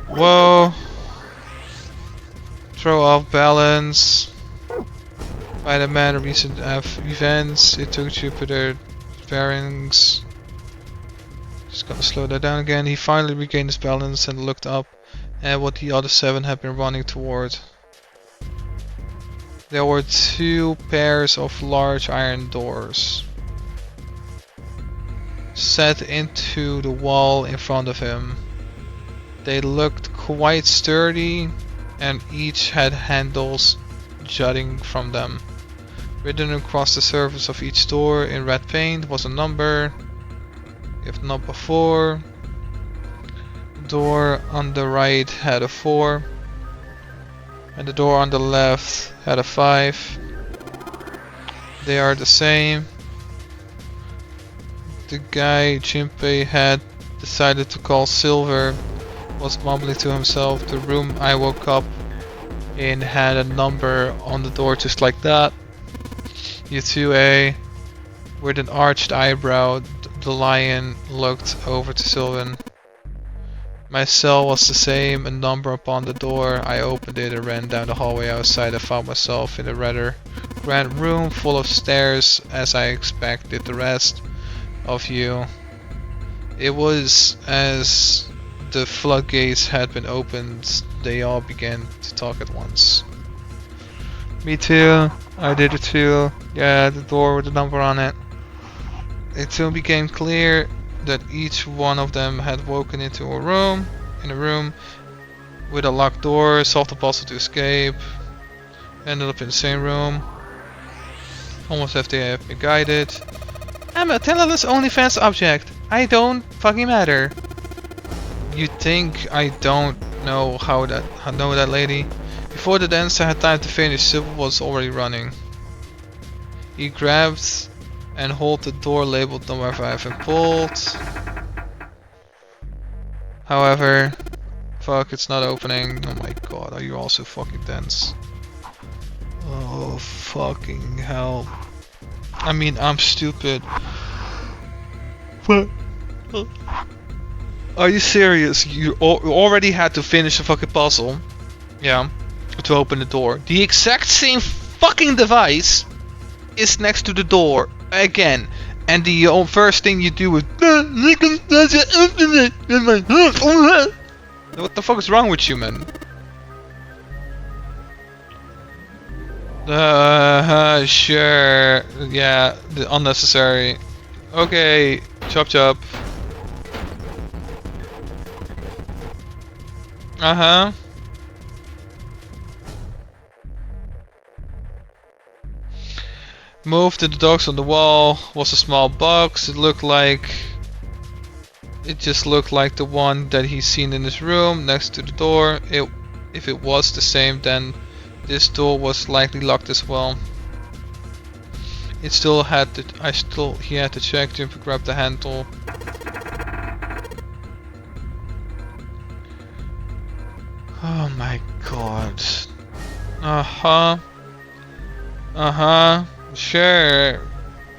Whoa. Throw off balance. By the man of recent events, it took Jupiter bearings. Just gotta slow that down again. He finally regained his balance and looked up at what the other 7 had been running toward. There were 2 pairs of large iron doors set into the wall in front of him. They looked quite sturdy and each had handles jutting from them. Written across the surface of each door in red paint was a number, if not before. The door on the right had a 4 and the door on the left had a 5. They are the same. The guy Junpei had decided to call Silver was mumbling to himself. The room I woke up in had a number on the door just like that. You 2A. With an arched eyebrow, the lion looked over to Sylvan. My cell was the same, a number upon the door. I opened it and ran down the hallway outside. I found myself in a rather grand room full of stairs, as I expected the rest of you. It was as the floodgates had been opened. They all began to talk at once. Me too. I did it too. Yeah, the door with the number on it. It soon became clear that each one of them had woken into a room, with a locked door, solved the puzzle to escape, ended up in the same room, almost as they have been guided. I'm a talentless OnlyFans object. I don't fucking matter. You think I don't know know that lady? Before the dancer had time to finish, Sybil was already running. He grabbed and hold the door labeled number 5 and pulled. However, fuck, it's not opening. Oh my god, are you all so fucking dense? Oh fucking hell. I mean, I'm stupid. But are you serious? You already had to finish the fucking puzzle. Yeah, to open the door. The exact same fucking device is next to the door again, and the first thing you do is what the fuck is wrong with you, man? Sure. Yeah, unnecessary. Okay, chop chop. Uh-huh. Moved to the dogs on the wall was a small box. It just looked like the one that he's seen in his room next to the door. If it was the same, then this door was likely locked as well. It still had to. He had to check. Jumper grabbed the handle. Oh my god. Uh huh. Uh huh. Sure.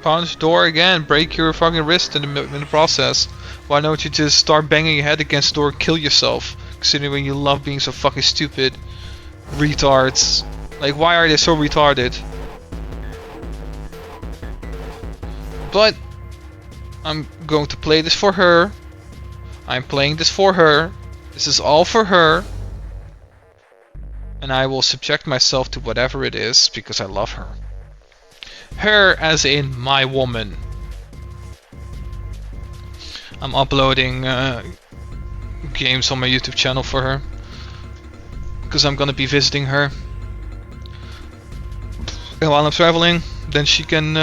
Punch door again. Break your fucking wrist in the process. Why don't you just start banging your head against the door and kill yourself? Considering you love being so fucking stupid. Retards. Like, why are they so retarded? But I'm going to play this for her. I'm playing this for her. This is all for her. And I will subject myself to whatever it is because I love her. Her as in my woman. I'm uploading games on my YouTube channel for her. Because I'm gonna be visiting her. And while I'm traveling, then she can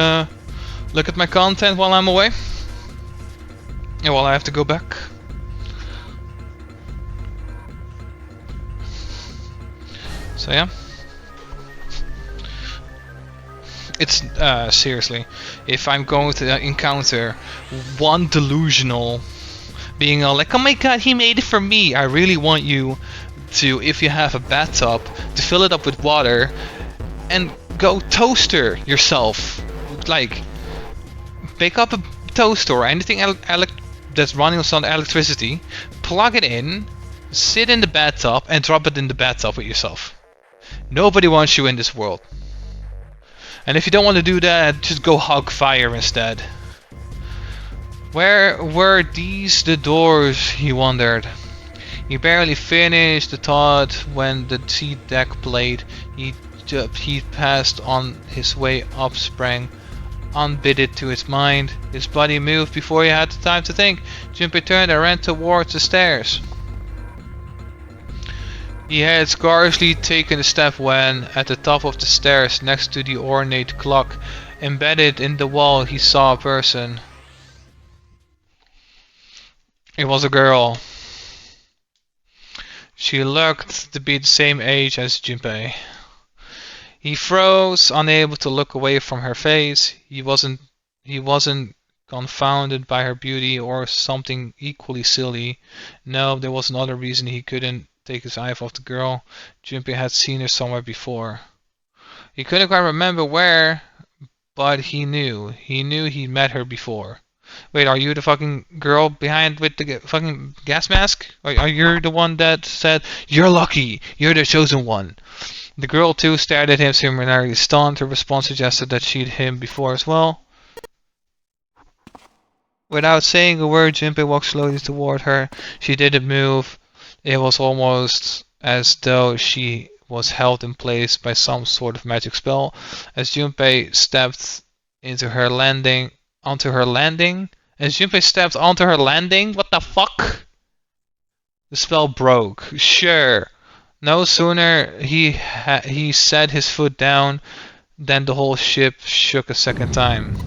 look at my content while I'm away. And while I have to go back. So yeah. It's seriously, if I'm going to encounter one delusional being all like, oh my god, he made it for me, I really want you to, if you have a bathtub, to fill it up with water and go toaster yourself. Like, pick up a toaster or anything that's running on electricity, plug it in, sit in the bathtub and drop it in the bathtub with yourself. Nobody wants you in this world. And if you don't want to do that, just go hog fire instead. Where were these the doors, he wondered. He barely finished the thought when the seat deck played. He passed on his way up, sprang unbidden to his mind. His body moved before he had the time to think. Junpei turned and ran towards the stairs. He had scarcely taken a step when, at the top of the stairs next to the ornate clock embedded in the wall, he saw a person. It was a girl. She looked to be the same age as Junpei. He froze, unable to look away from her face. He wasn't confounded by her beauty or something equally silly. No, there was another reason he couldn't take his eye off the girl. Junpei had seen her somewhere before. He couldn't quite remember where, but he knew. He knew he'd met her before. Wait, are you the fucking girl behind with the fucking gas mask? Are you the one that said, "You're lucky, you're the chosen one"? The girl too stared at him, similarly stunned. Her response suggested that she'd him before as well. Without saying a word, Junpei walked slowly toward her. She didn't move. It was almost as though she was held in place by some sort of magic spell. As Junpei stepped onto her landing. What the fuck? The spell broke. Sure. No sooner he set his foot down than the whole ship shook a second time.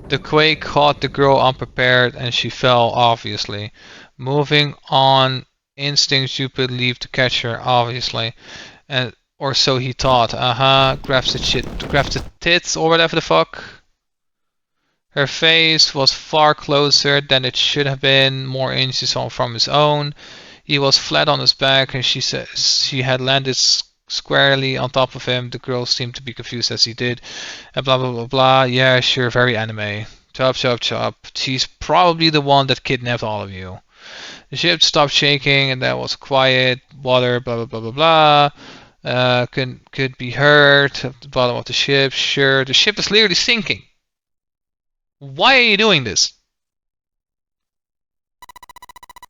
The quake caught the girl unprepared and she fell, obviously. Moving on instinct, Jupiter leaped to catch her, obviously. Or so he thought. Grabs the tits or whatever the fuck. Her face was far closer than it should have been, more inches from his own. He was flat on his back and she said she had landed squarely on top of him. The girl seemed to be confused as he did. And blah blah blah blah. Yeah, sure, very anime. Chop chop chop. She's probably the one that kidnapped all of you. The ship stopped shaking and that was quiet. Water, blah blah blah blah blah. Could be heard at the bottom of the ship. Sure, the ship is literally sinking. Why are you doing this?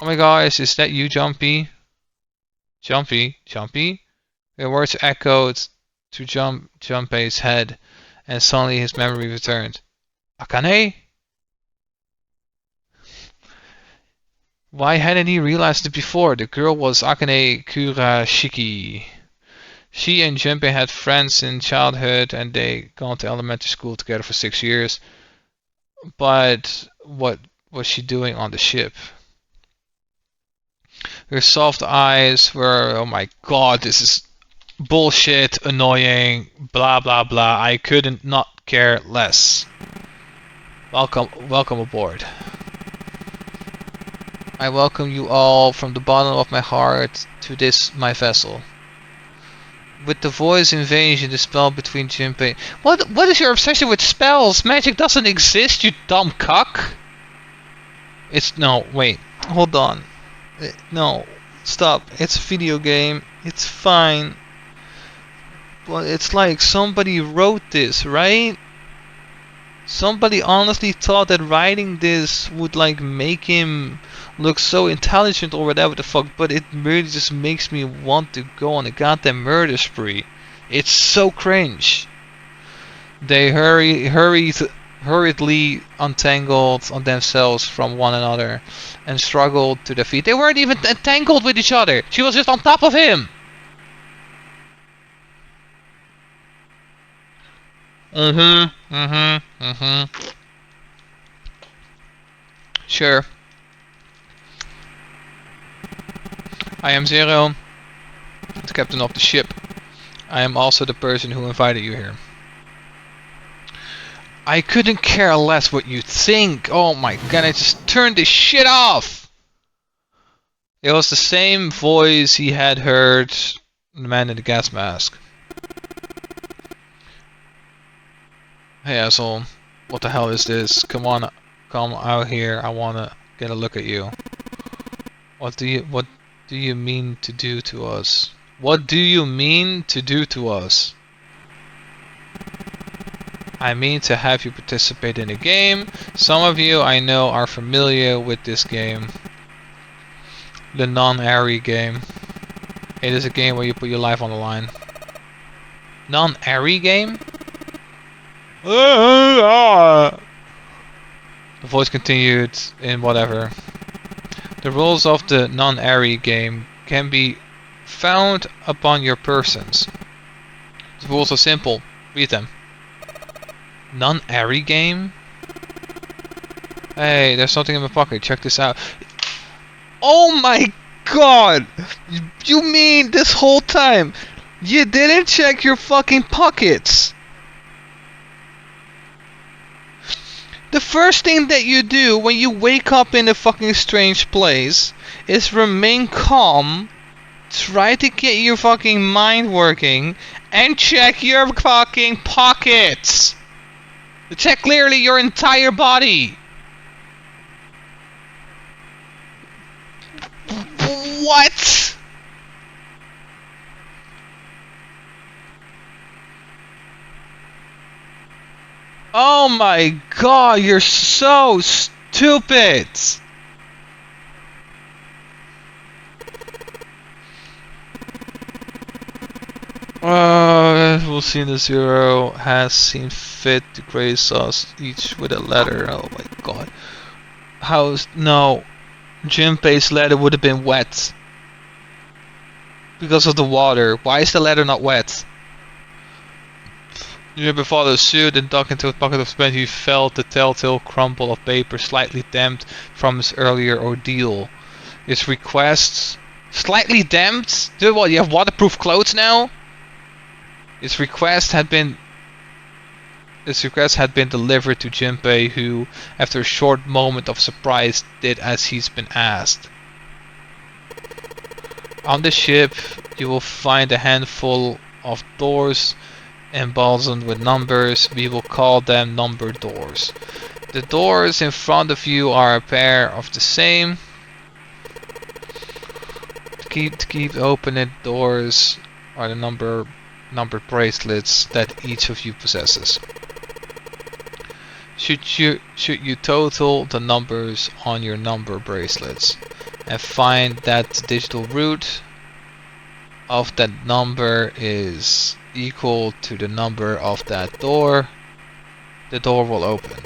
Oh my gosh, is that you, Jumpy? Jumpy? The words echoed to Junpei's head, and suddenly his memory returned. Akane? Why hadn't he realized it before? The girl was Akane Kurashiki. She and Junpei had friends in childhood and they gone to elementary school together for 6 years. But what was she doing on the ship? Her soft eyes were, oh my god, this is bullshit, annoying, blah blah blah. I couldn't not care less. Welcome aboard. I welcome you all from the bottom of my heart to this, my vessel. With the voice invasion, the spell between Junpei. What is your obsession with spells? Magic doesn't exist, you dumb cuck. No, wait, hold on. No, stop. It's a video game. It's fine. But it's like somebody wrote this, right? Somebody honestly thought that writing this would like make him look so intelligent or whatever the fuck, but it really just makes me want to go on a goddamn murder spree. It's so cringe. They hurriedly untangled on themselves from one another and struggled to their feet. They weren't even entangled with each other. She was just on top of him. Sure. I am Zero, the captain of the ship. I am also the person who invited you here. I couldn't care less what you think. Oh my god, I just turned this shit off. It was the same voice he had heard, the man in the gas mask. Hey asshole, what the hell is this? Come out here. I wanna get a look at you. What do you mean to do to us? What do you mean to do to us? I mean to have you participate in a game. Some of you I know are familiar with this game. The non-airy game. It is a game where you put your life on the line. Non-airy game? The voice continued in whatever. The rules of the non-airy game can be found upon your persons. The rules are simple. Read them. Non-airy game? Hey, there's something in my pocket. Check this out. Oh my god! You mean this whole time you didn't check your fucking pockets? The first thing that you do when you wake up in a fucking strange place is remain calm, try to get your fucking mind working, and check your fucking pockets! Check clearly your entire body! What? Oh my god, you're so stupid! We'll see the Zero has seen fit to grace us each with a letter. Oh my god. No. Junpei's letter would have been wet. Because of the water. Why is the letter not wet? Junpei followed suit and dug into a pocket of cement. He felt the telltale crumple of paper slightly damped from his earlier ordeal. His requests... Slightly damped? Dude, what, you have waterproof clothes now? His request had been delivered to Junpei, who, after a short moment of surprise, did as he's been asked. On the ship, you will find a handful of doors emblazoned with numbers. We will call them number doors. The doors in front of you are a pair of the same. To keep opening doors are the numbered bracelets that each of you possesses. Should you total the numbers on your number bracelets and find that digital root, of that number is equal to the number of that door, the door will open.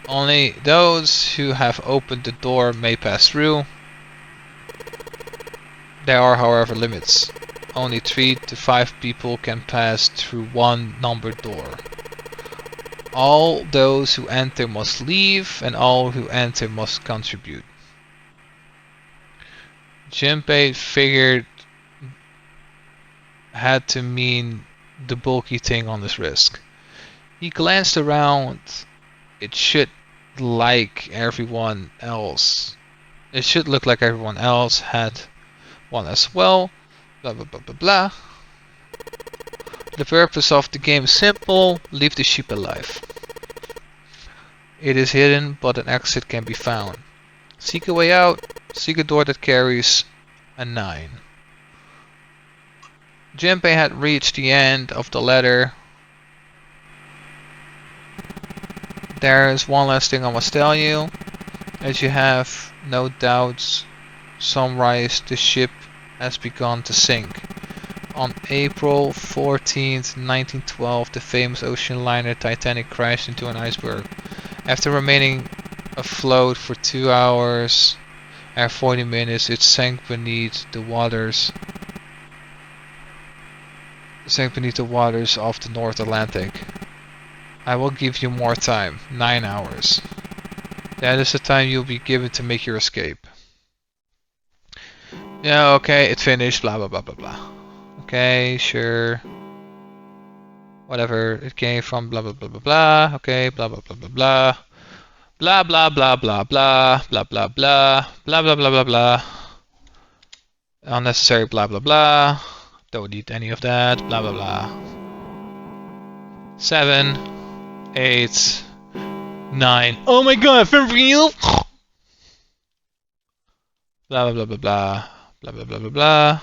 Only those who have opened the door may pass through. There are, however, limits. Only 3 to 5 people can pass through one numbered door. All those who enter must leave, and all who enter must contribute. Junpei figured had to mean the bulky thing on his wrist. He glanced around. It should like everyone else. It should look like everyone else had one as well. Blah blah blah blah blah. The purpose of the game is simple. Leave the sheep alive. It is hidden, but an exit can be found. Seek a way out. Seek a door that carries a 9. Junpei had reached the end of the ladder. There is one last thing I must tell you. As you have no doubts surmised, the ship has begun to sink. On April 14th, 1912, the famous ocean liner Titanic crashed into an iceberg. After remaining afloat for 2 hours and 40 minutes, it sank beneath the waters. Of the North Atlantic. I will give you more time, 9 hours. That is the time you'll be given to make your escape. Yeah, okay, it finished, blah blah blah blah blah. Okay, sure. Whatever it came from, blah blah blah blah blah. Okay, blah blah blah blah blah. Blah blah blah blah blah blah blah blah blah blah blah blah blah. Unnecessary blah blah blah. Don't need any of that, blah blah blah. 7, 8, 9. Oh my god, for real? Blah blah blah blah blah. Blah blah blah blah blah.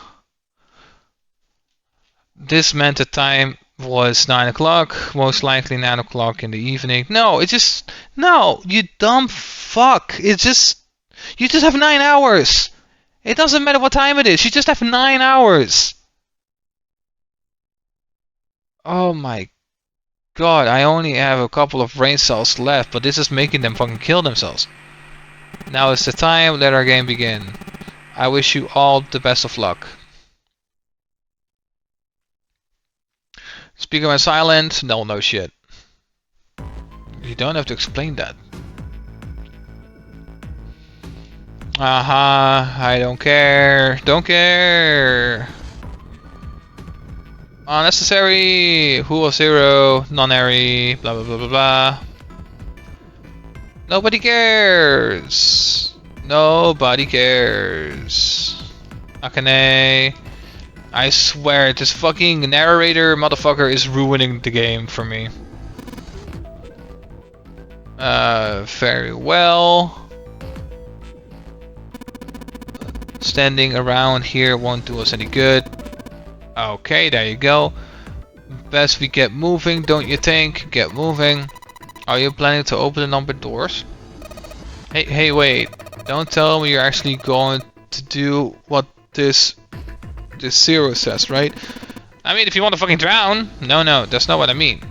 This meant the time was 9 o'clock, most likely 9 o'clock in the evening. No, it just... No, you dumb fuck. It's just... You just have 9 hours. It doesn't matter what time it is. You just have 9 hours. Oh my god, I only have a couple of brain cells left, but this is making them fucking kill themselves. Now is the time, let our game begin. I wish you all the best of luck. Speaker went silent. No shit. You don't have to explain that. I don't care. Don't care. Unnecessary. Who was zero? Non-airy. Blah blah blah blah blah. Nobody cares. Nobody cares. Akane. I swear, this fucking narrator motherfucker is ruining the game for me. Very well. Standing around here won't do us any good. Okay, there you go. Best we get moving, don't you think? Get moving. Are you planning to open the numbered doors? Hey, wait. Don't tell me you're actually going to do what this zero says, right? I mean, if you want to fucking drown. No, that's not what I mean.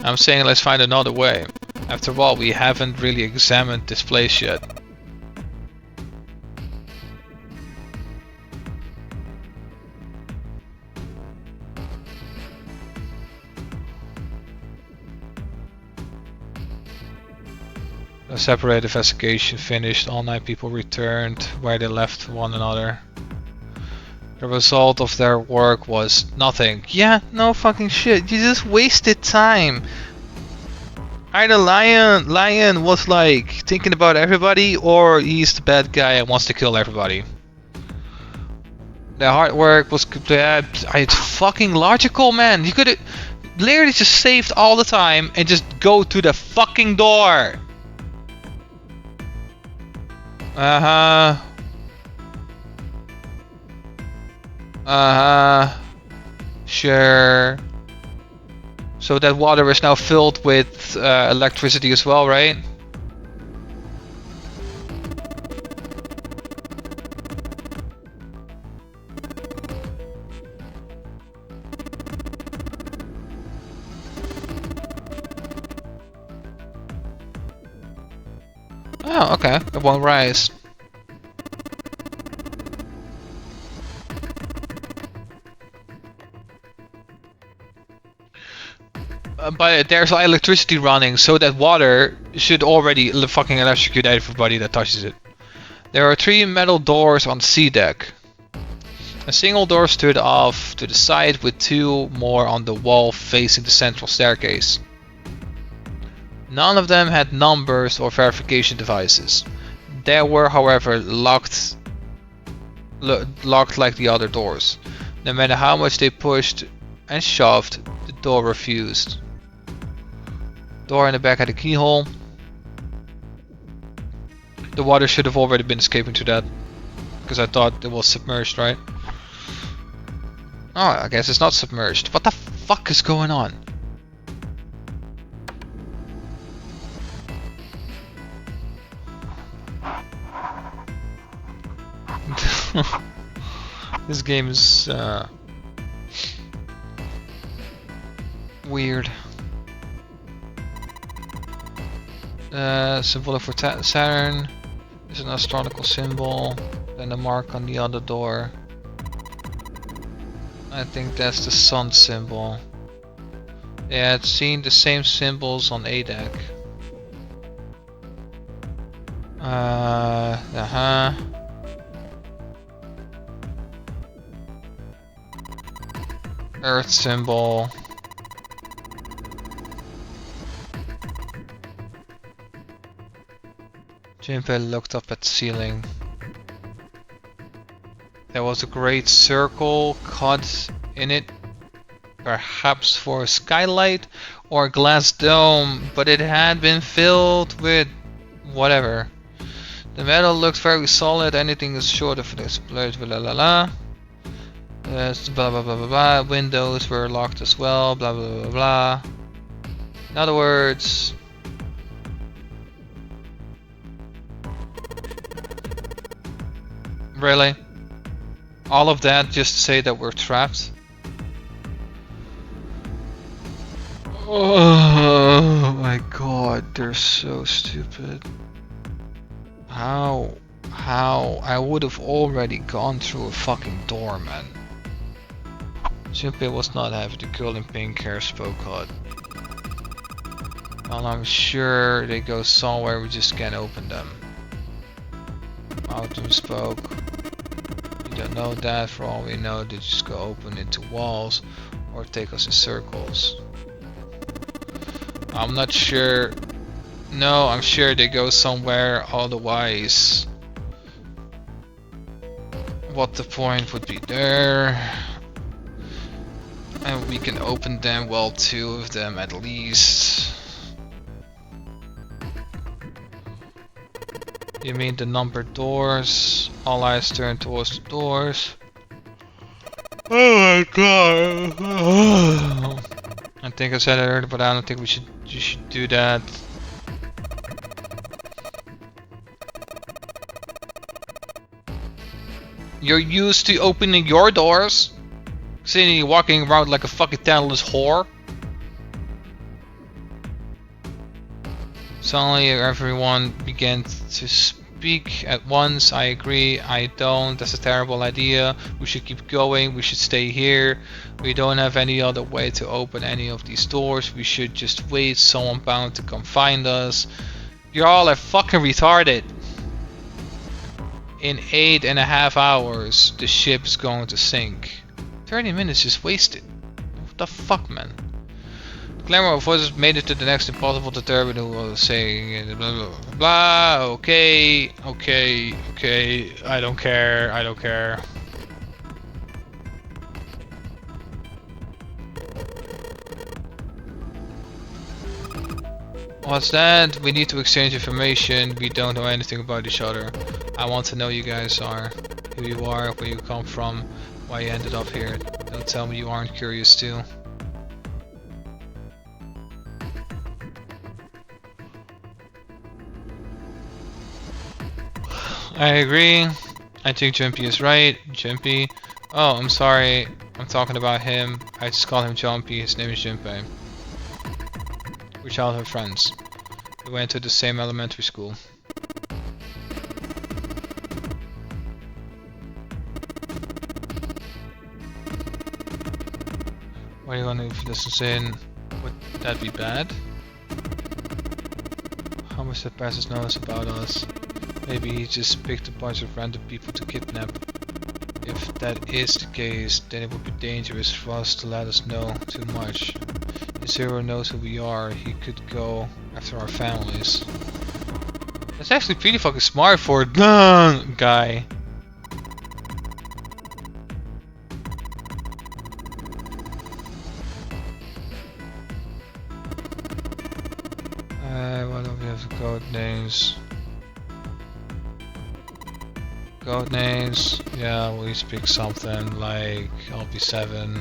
I'm saying let's find another way. After all, we haven't really examined this place yet. A separate investigation finished. All 9 people returned where they left one another. The result of their work was nothing. Yeah, no fucking shit. You just wasted time. Either Lion was like thinking about everybody, or he's the bad guy and wants to kill everybody. The hard work was it's fucking logical, man. You could have literally just saved all the time and just go to the fucking door. Sure. So that water is now filled with electricity as well, right? Oh, okay. It won't rise. But there's electricity running, so that water should already fucking electrocute everybody that touches it. There are 3 metal doors on the sea deck. A single door stood off to the side with 2 more on the wall facing the central staircase. None of them had numbers or verification devices. They were, however, locked like the other doors. No matter how much they pushed and shoved, the door refused. Door in the back had a keyhole. The water should have already been escaping to that, because I thought it was submerged, right? Oh, I guess it's not submerged. What the fuck is going on? This game is weird. Symbol for Saturn is an astronomical symbol. Then a mark on the other door. I think that's the sun symbol. Yeah, it's seen the same symbols on A deck. Earth symbol. Jinpei looked up at the ceiling. There was a great circle cut in it, perhaps for a skylight or a glass dome, but it had been filled with whatever. The metal looked very solid, anything is short of an explosion, blah blah blah. Blah blah blah blah blah. Windows were locked as well, blah blah blah blah. In other words, really? All of that just to say that we're trapped? Oh my god, they're so stupid. How? I would have already gone through a fucking door, man. Simply was not having the girl in pink hair spoke hot. Well, I'm sure they go somewhere, we just can't open them. Autumn spoke. We don't know that, for all we know they just go open into walls or take us in circles. I'm not sure. No, I'm sure they go somewhere, otherwise what the point would be there. And we can open them, well, 2 of them at least. You mean the numbered doors? All eyes turn towards the doors. Oh my god. I think I said it earlier, but I don't think you should do that. You're used to opening your doors? Seeing you walking around like a fucking talentless whore? Suddenly everyone began to speak at once. I agree, I don't, that's a terrible idea. We should keep going, we should stay here. We don't have any other way to open any of these doors. We should just wait, someone bound to come find us. You all are fucking retarded. In 8.5 hours, the ship is going to sink. 30 minutes is wasted. What the fuck, man? The clamor of voices made it to the next impossible to determine who was saying blah blah blah blah. Okay, I don't care. What's that? We need to exchange information. We don't know anything about each other. I want to know who you guys are, who you are, where you come from, why you ended up here. Don't tell me you aren't curious too. I agree. I think Jumpy is right. Jumpy. Oh, I'm sorry. I'm talking about him. I just call him Jumpy. His name is Junpei. We're childhood friends. We went to the same elementary school. Why are you gonna if this in? Would that be bad? How much the passers knows about us? Maybe he just picked a bunch of random people to kidnap. If that is the case, then it would be dangerous for us to let us know too much. If Zero knows who we are, he could go after our families. That's actually pretty fucking smart for a guy. What do we have? Code names. Code names. Yeah, we speak something like I'll be 7.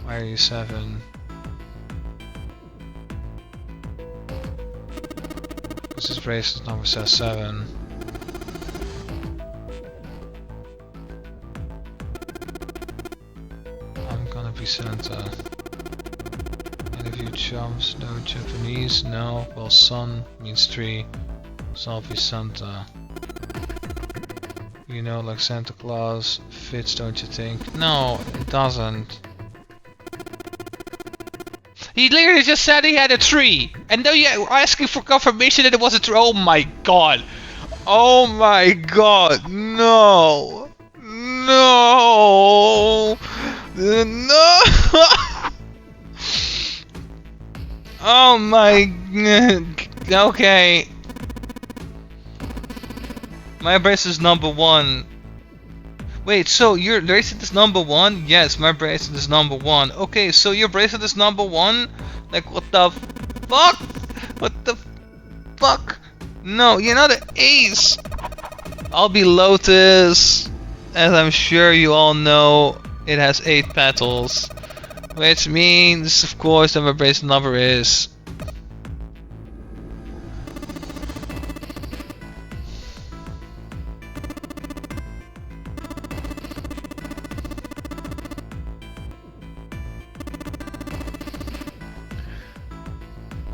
Why are you 7? Because his bracelet number says 7. I'm gonna be Santa. Any of you chums know Japanese? No? Well, son means 3. So I'll be Santa. You know, like Santa Claus fits, don't you think? No, it doesn't. He literally just said he had a 3, and now you're asking for confirmation that it was a 3. Oh my god! Oh my god! No! No! No! Oh my... Okay. My bracelet is number 1. Wait, so your bracelet is number 1? Yes, my bracelet is number 1. Okay, so your bracelet is number 1? Like, what the fuck? What the fuck? No, you're not an ace. I'll be Lotus. As I'm sure you all know, it has 8 petals. Which means, of course, that my bracelet number is...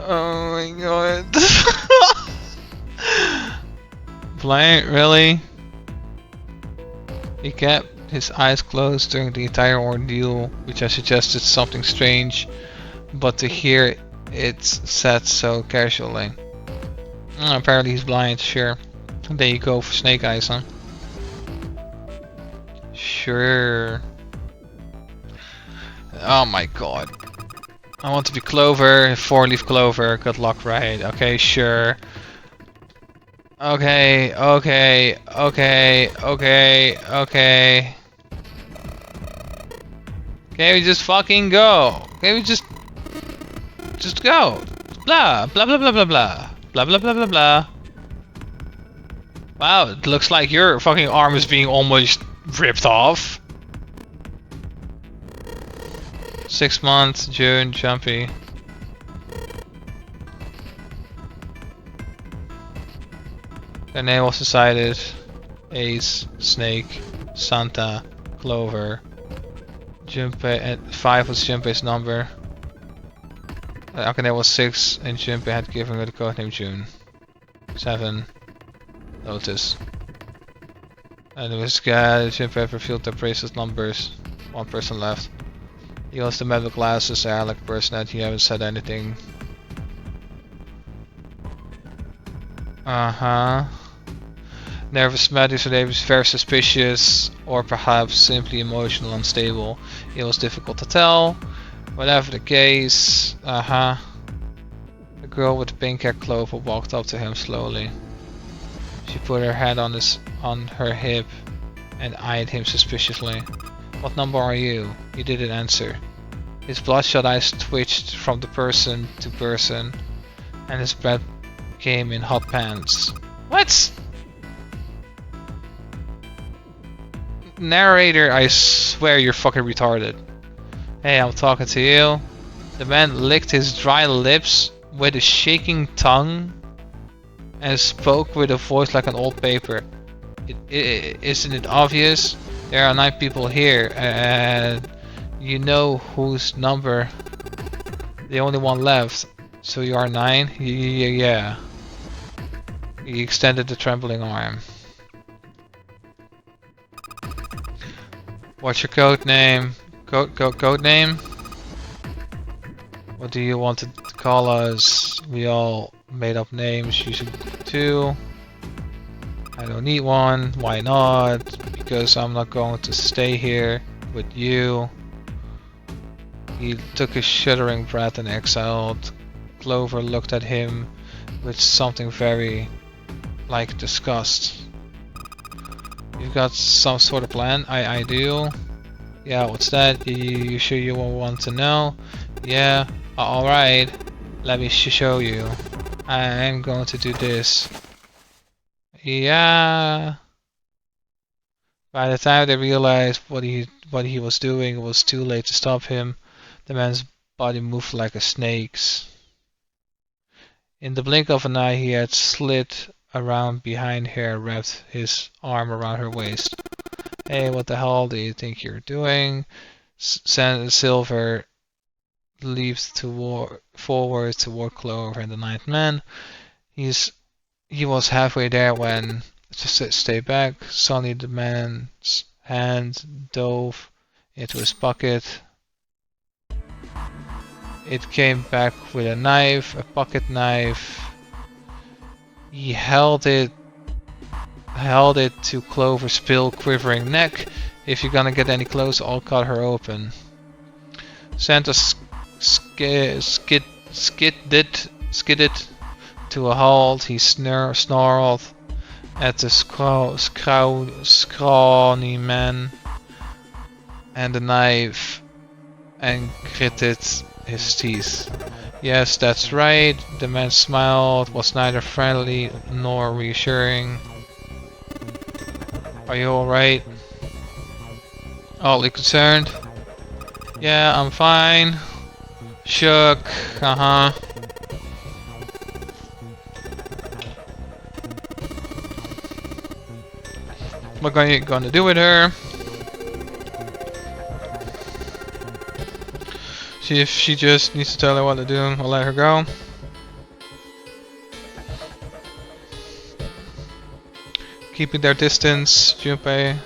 Oh my god. Blind, really? He kept his eyes closed during the entire ordeal, which I suggested something strange, but to hear it said so casually. Apparently he's blind, sure. There you go for Snake Eyes, huh? Sure. Oh my god. I want to be Clover, 4-leaf Clover, good luck, right? Okay, sure. Okay, okay, okay, okay, okay. Okay, we just fucking go. Okay, we just go. Blah, blah, blah, blah, blah, blah. Blah, blah, blah, blah, blah. Wow, it looks like your fucking arm is being almost ripped off. 6 months, June, Jumpy. Their name was decided. Ace, Snake, Santa, Clover. Junpei, and 5 was Junpei's number. Akane was 6, and Junpei had given her the codename June. 7, Lotus. And it was Junpei revealed their bracelet numbers. 1 person left. He was the metal glasses, Alec person that he haven't said anything. Nervous matters today was very suspicious, or perhaps simply emotional unstable. It was difficult to tell. Whatever the case, The girl with the pink hair Clover walked up to him slowly. She put her hand on her hip and eyed him suspiciously. What number are you? He didn't answer. His bloodshot eyes twitched from the person to person, and his breath came in hot pants. What? Narrator, I swear you're fucking retarded. Hey, I'm talking to you. The man licked his dry lips with a shaking tongue and spoke with a voice like an old paper. Isn't it obvious? There are 9 people here, and you know whose number. The only one left. So you are 9? Yeah. He extended the trembling arm. What's your code name? Code name? What do you want to call us? We all made up names. You should too. I don't need one. Why not? Because I'm not going to stay here with you. He took a shuddering breath and exhaled. Clover looked at him with something very like disgust. You've got some sort of plan? I do. Yeah, what's that? You sure you want to know? Yeah, alright. Let me show you. I am going to do this. Yeah. By the time they realized what he was doing, it was too late to stop him. The man's body moved like a snake's. In the blink of an eye, he had slid around behind her, wrapped his arm around her waist. Hey, what the hell do you think you're doing? Silver leaps forward toward Clover and the ninth man. He was halfway there when just stay back. Suddenly the man's hand dove into his pocket. It came back with a knife, a pocket knife. He held it to Clover's still quivering neck. If you're gonna get any closer, I'll cut her open. Santa skidded to a halt. He snarled at the scrawny man and the knife and gritted his teeth. Yes, that's right. The man smiled, was neither friendly nor reassuring. Are you alright? Oddly concerned. Yeah, I'm fine. Shook. What are you gonna do with her? See if she just needs to tell her what to do, I'll let her go. Keeping their distance, Junpei.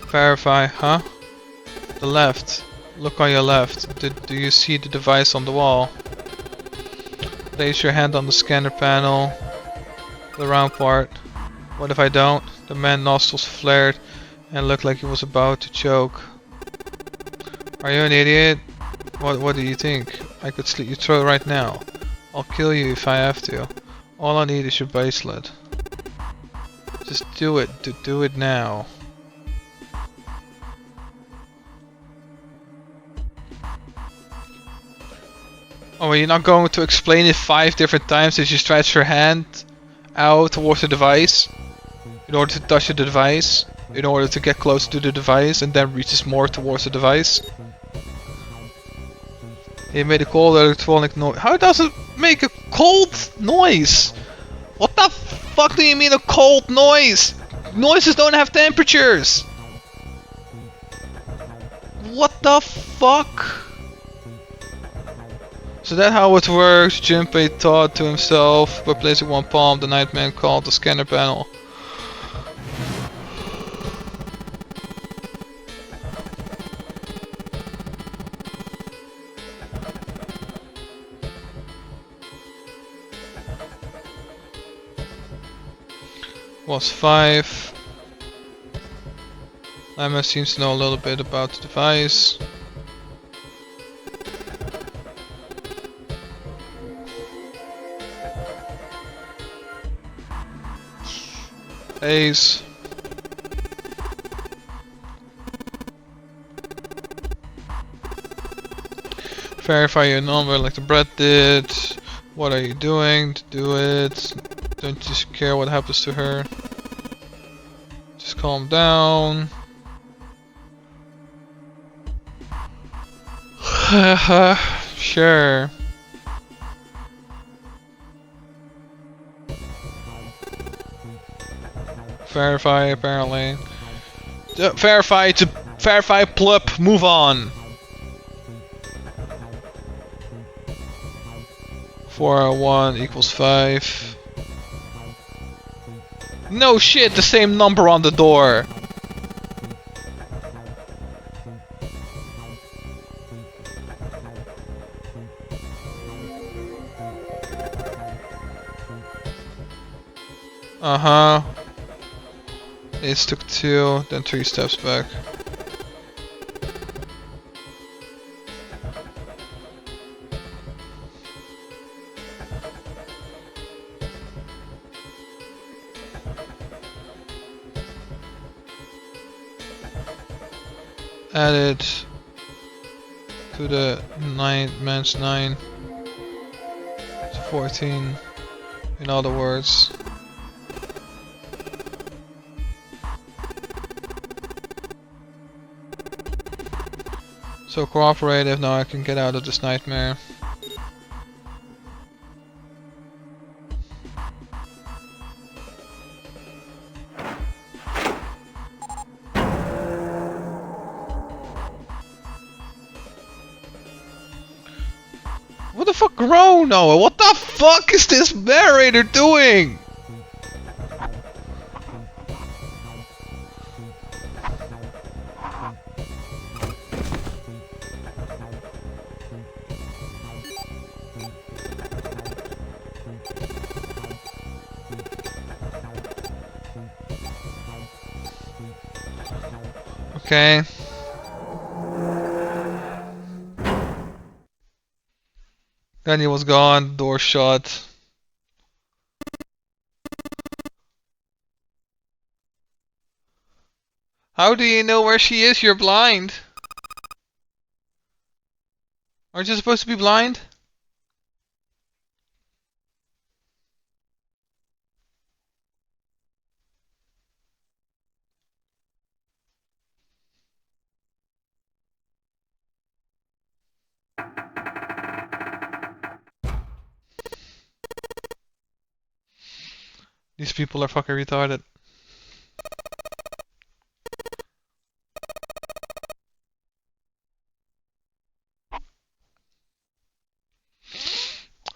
Verify, huh? The left. Look on your left. Do you see the device on the wall? Place your hand on the scanner panel. The round part. What if I don't? The man's nostrils flared and looked like he was about to choke. Are you an idiot? What do you think? I could slit your throat right now. I'll kill you if I have to. All I need is your bracelet. Just do it. Do it now. Oh, you're not going to explain it 5 different times as you stretch your hand out towards the device in order to touch the device, in order to get closer to the device and then reaches more towards the device. It made a cold electronic noise. How does it make a cold noise? What the fuck do you mean a cold noise? Noises don't have temperatures. What the fuck? So that's how it works, Junpei thought to himself. By placing one palm, the nightman called the scanner panel. Was 5. Emma seems to know a little bit about the device. Ace. Verify your number like the Brett did. What are you doing to do it? Don't just care what happens to her. Just calm down. Sure. Verify apparently. Verify to verify plup, move on. 4 1 equals 5. No shit, the same number on the door. Uh-huh. It took 2, then 3 steps back. Add it to the 9 to 14. In other words. So cooperative, now I can get out of this nightmare. What the fuck, grown Noah? What the fuck is this narrator doing? Okay. Then he was gone, door shut. How do you know where she is? You're blind. Aren't you supposed to be blind? These people are fucking retarded.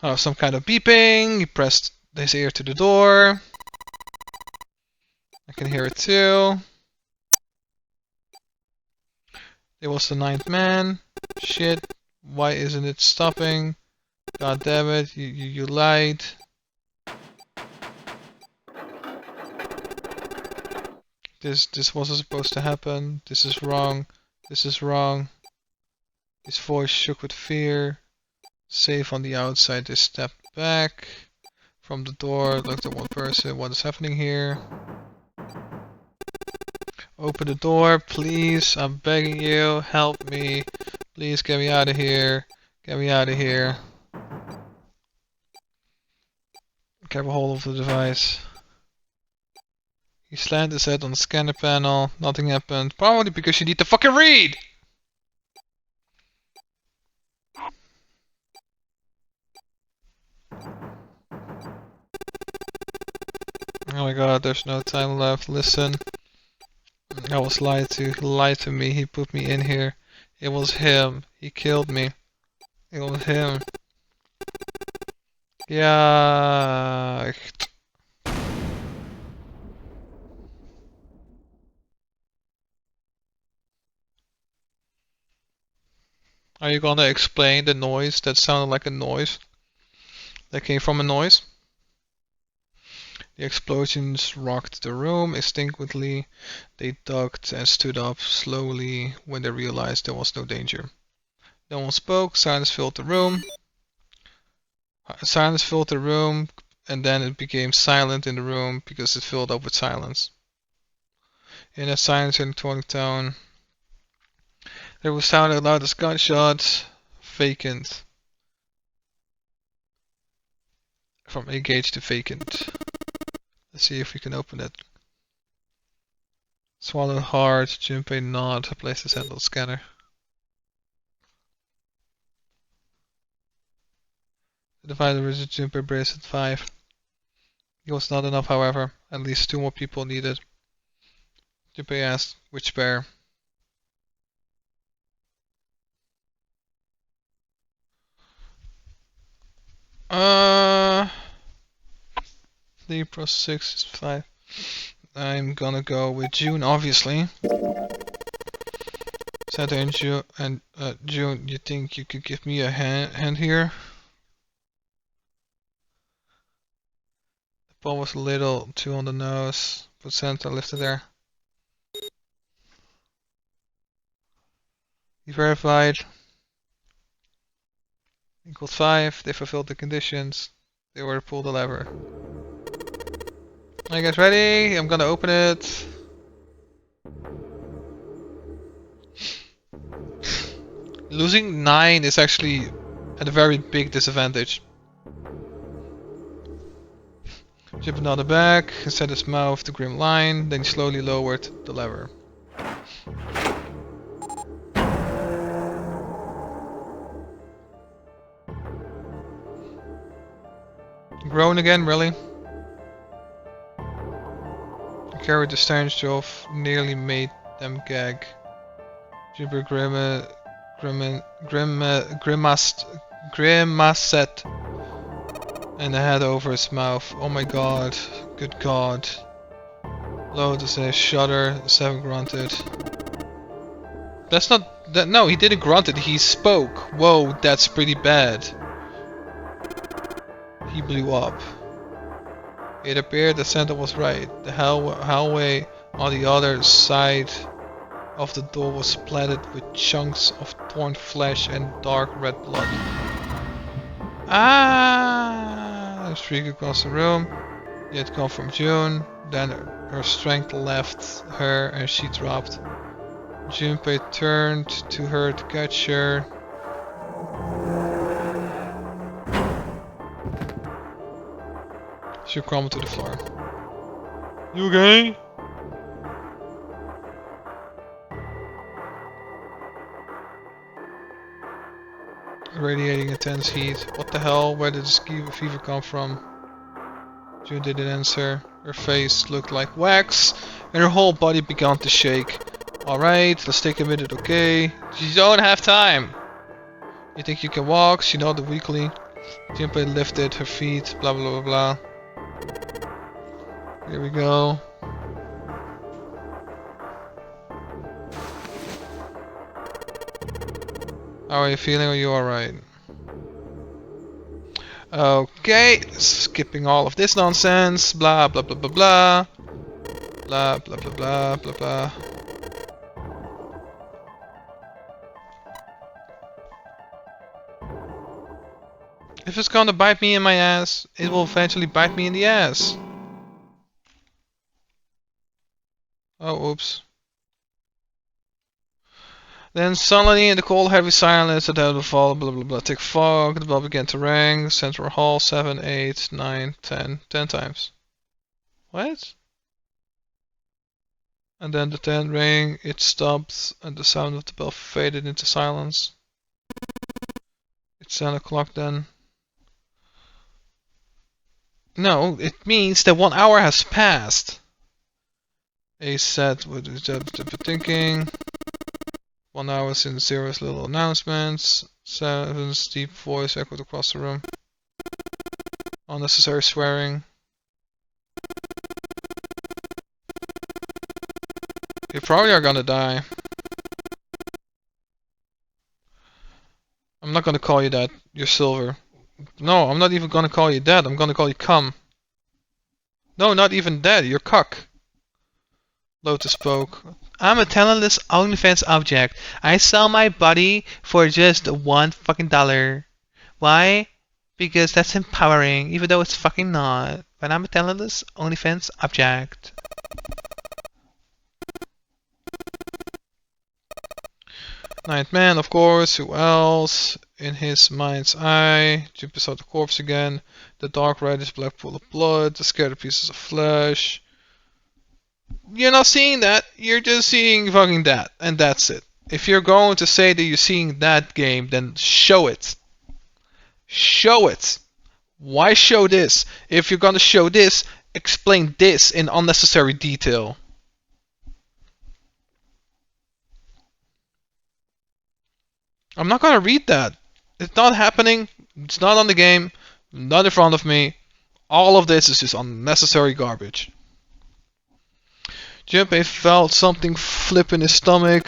Oh, some kind of beeping. He pressed his ear to the door. I can hear it too. It was the 9th man. Shit. Why isn't it stopping? God damn it. You lied. This wasn't supposed to happen. This is wrong. This is wrong. His voice shook with fear. Safe on the outside, they stepped back from the door, looked at one person. What is happening here? Open the door, please. I'm begging you. Help me. Please get me out of here. Get me out of here. Grab a hold of the device. He slammed his head on the scanner panel. Nothing happened. Probably because you need to fucking read! Oh my god, there's no time left. Listen. I was lied to. He lied to me. He put me in here. It was him. He killed me. It was him. Yeah. Are you gonna explain the noise that sounded like a noise? That came from a noise? The explosions rocked the room. Instinctively, they ducked and stood up slowly when they realized there was no danger. No one spoke. Silence filled the room. Silence filled the room, and then it became silent in the room because it filled up with silence. In a silent and tone, there was sounded loud as gunshots. Vacant. From engaged to vacant. Let's see if we can open it. Swallow hard. Junpei nod. Place his hand on the scanner. The divider with Junpei brace at 5. It was not enough, however. At least 2 more people needed. Junpei asked, which pair? Uh... 3 plus 6 is 5. I'm gonna go with June, obviously. Santa and June, June, you think you could give me a hand here? The ball was a little too on the nose, but Santa lifted there. He verified. Equals 5. They fulfilled the conditions. They were to pull the lever. Are you guys ready? I'm gonna open it. Losing 9 is actually at a very big disadvantage. Jumping on the back, he set his mouth to grim line, then he slowly lowered the lever. Groan again, really? He carried the stench off, nearly made them gag. Juniper grimaced and the head over his mouth. Oh my god, good god. Low to say shudder, 7 grunted. That's not that. No, he didn't grunt it, he spoke. Whoa, that's pretty bad. He blew up. It appeared that Santa was right. The hallway on the other side of the door was splattered with chunks of torn flesh and dark red blood. Ah! A shriek across the room. It had come from June. Then her strength left her and she dropped. Junpei turned to her to catch her. She crumbled to the floor. You okay? Radiating intense heat. What the hell? Where did the fever come from? June didn't answer. Her face looked like wax, and her whole body began to shake. Alright, let's take a minute, okay? You don't have time! You think you can walk? She nodded weakly. Junpei lifted her feet, blah blah blah blah. Here we go. How are you feeling? Are you alright? Okay, skipping all of this nonsense. Blah blah blah blah blah. Blah blah blah blah blah blah. If it's gonna bite me in my ass, it will eventually bite me in the ass. Oh, oops. Then suddenly, in the cold, heavy silence that had followed, blah blah blah, thick fog, the bell began to ring. Central Hall, 7, 8, 9, 10, 10 times. What? And then the 10th ring, it stopped, and the sound of the bell faded into silence. It's 10 o'clock then. No, it means that 1 hour has passed. Ace said with thinking. 1 hour since Zero's little announcements. 7's deep voice echoed across the room. Unnecessary swearing. You probably are gonna die. I'm not gonna call you that. You're silver. No, I'm not even gonna call you that. I'm gonna call you cum. No, not even that. You're cuck. Lotus spoke. I'm a talentless OnlyFans object. I sell my body for just $1 fucking dollar. Why? Because that's empowering, even though it's fucking not. But I'm a talentless OnlyFans object. Ninth man, of course. Who else? In his mind's eye, Jupiter saw the corpse again. The dark reddish black pool of blood. The scattered pieces of flesh. You're not seeing that. You're just seeing fucking that, and that's it. If you're going to say that you're seeing that game, then show it. Show it. Why show this? If you're gonna show this, explain this in unnecessary detail. I'm not gonna read that. It's not happening. It's not on the game. Not in front of me. All of this is just unnecessary garbage. Junpei felt something flip in his stomach.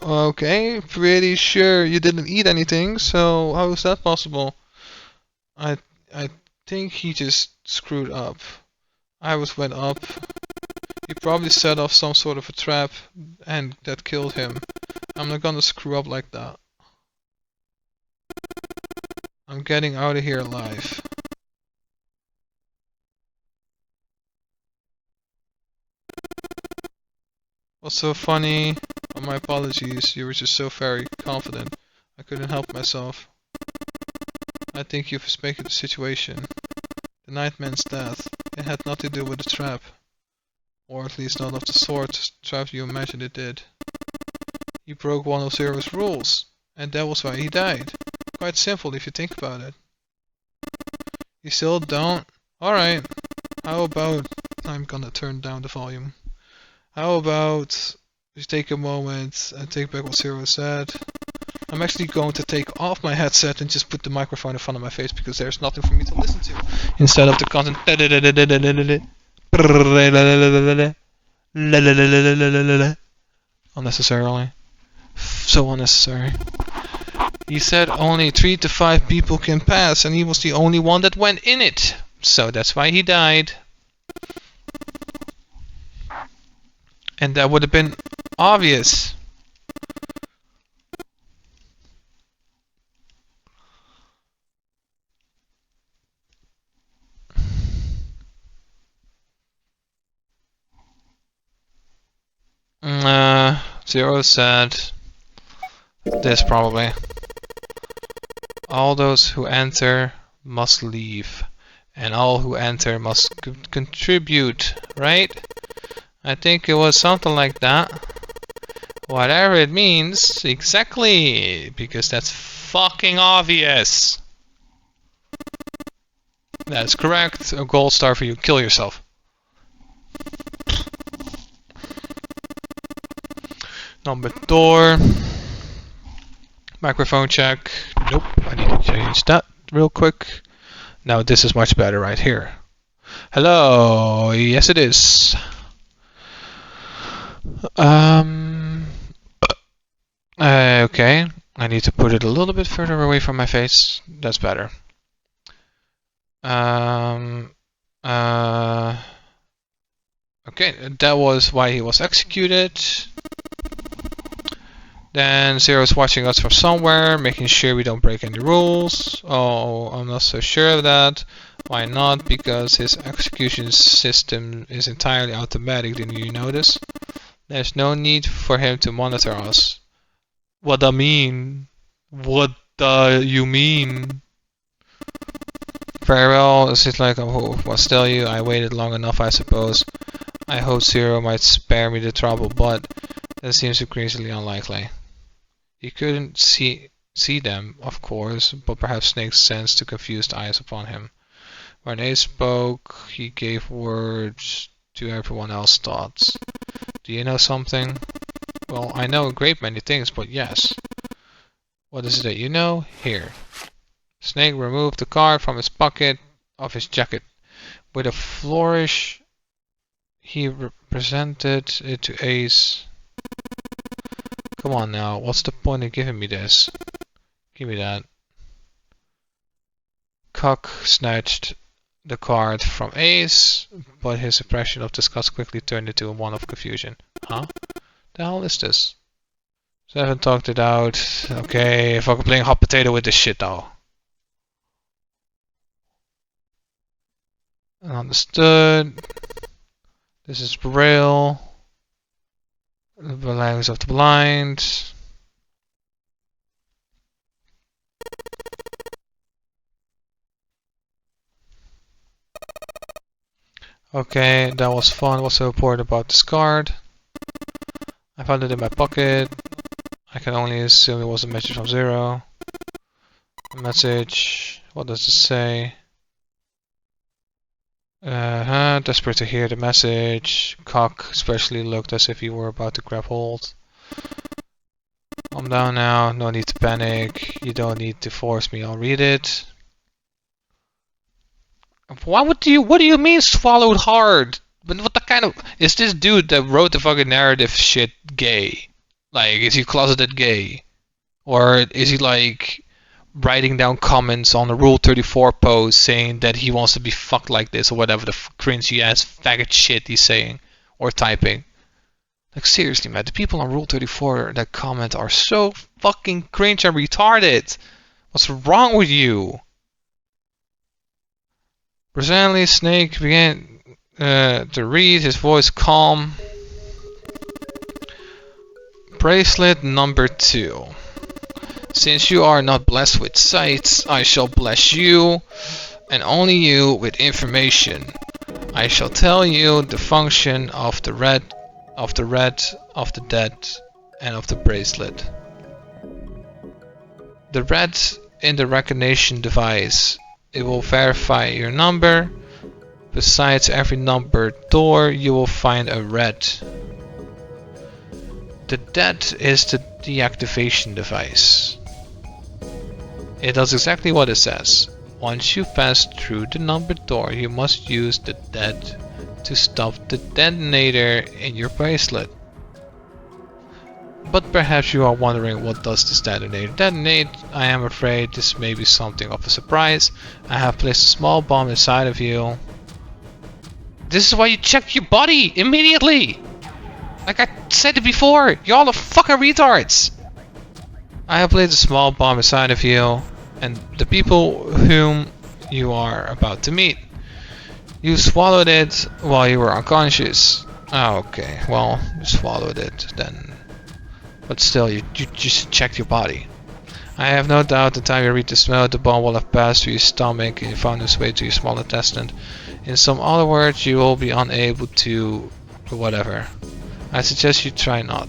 Okay, pretty sure you didn't eat anything, so how is that possible? I I think he just screwed up. Iris went up. He probably set off some sort of a trap and that killed him. I'm not gonna screw up like that. I'm getting out of here alive. What's so funny? Oh, my apologies, you were just so very confident. I couldn't help myself. I think you've explained the situation. The Nightman's death. It had nothing to do with the trap. Or at least not of the sort trap you imagined it did. He broke one of Zero's rules, and that was why he died. Quite simple if you think about it. You still don't? Alright. How about... I'm gonna turn down the volume. How about you take a moment and take back what Zero said? I'm actually going to take off my headset and just put the microphone in front of my face because there's nothing for me to listen to. Instead of the constant unnecessarily. So unnecessary. He said only 3 to 5 people can pass and he was the only one that went in it. So that's why he died. And that would have been obvious. Zero said this probably. All those who enter must leave. And all who enter must contribute, right? I think it was something like that. Whatever it means, exactly, because that's fucking obvious. That's correct. A gold star for you. Kill yourself. Number door. Microphone check. Nope. I need to change that real quick. Now this is much better right here. Hello. Yes, it is. Okay. I need to put it a little bit further away from my face. That's better. Okay, that was why he was executed. Then Zero's watching us from somewhere, making sure we don't break any rules. Oh, I'm not so sure of that. Why not? Because his execution system is entirely automatic, didn't you notice? There's no need for him to monitor us. What do you mean? What do you mean? Very well, it seems like I was tell you, I waited long enough, I suppose. I hope Zero might spare me the trouble, but that seems increasingly unlikely. He couldn't see them, of course, but perhaps Snake's sensed the confused eyes upon him. When Ace spoke, he gave words to everyone else's thoughts. Do you know something? Well, I know a great many things, but yes. What is it that you know? Here. Snake removed the card from his pocket of his jacket. With a flourish, he presented it to Ace. Come on now, what's the point of giving me this? Give me that. Cock snatched the card from Ace, but his impression of disgust quickly turned into one of confusion. Huh? The hell is this? Seven talked it out. Okay, fucking playing hot potato with this shit though. Understood. This is Braille. The language of the blind. Okay, that was fun. What's so important about this card? I found it in my pocket. I can only assume it was a message from Zero. A message. What does it say? Desperate to hear the message. Cock especially looked as if he were about to grab hold. Calm down now, no need to panic. You don't need to force me, I'll read it. What do you mean swallowed hard? But what the kind of... Is this dude that wrote the fucking narrative shit gay? Like, is he closeted gay? Or is he like writing down comments on the Rule 34 post saying that he wants to be fucked like this or whatever the cringy ass faggot shit he's saying or typing? Like, seriously, man, the people on Rule 34 that comment are so fucking cringe and retarded. What's wrong with you? Presently, Snake began to read, his voice calm. Bracelet number 2. Since you are not blessed with sight, I shall bless you, and only you, with information. I shall tell you the function of the red, of the dead, and of the bracelet. The red in the recognition device, it will verify your number. Besides every numbered door, you will find a red. The dead is the deactivation device. It does exactly what it says. Once you pass through the numbered door, you must use the dead to stop the detonator in your bracelet. But perhaps you are wondering, what does this detonator detonate? I am afraid this may be something of a surprise. I have placed a small bomb inside of you. This is why you check your body immediately! Like I said it before, y'all are fucking retards! I have placed a small bomb inside of you and the people whom you are about to meet. You swallowed it while you were unconscious. Oh, okay, well, you swallowed it then. But still, you just checked your body. I have no doubt the time you reach the smell, the bomb will have passed through your stomach and found its way to your small intestine. In some other words, you will be unable to... whatever. I suggest you try not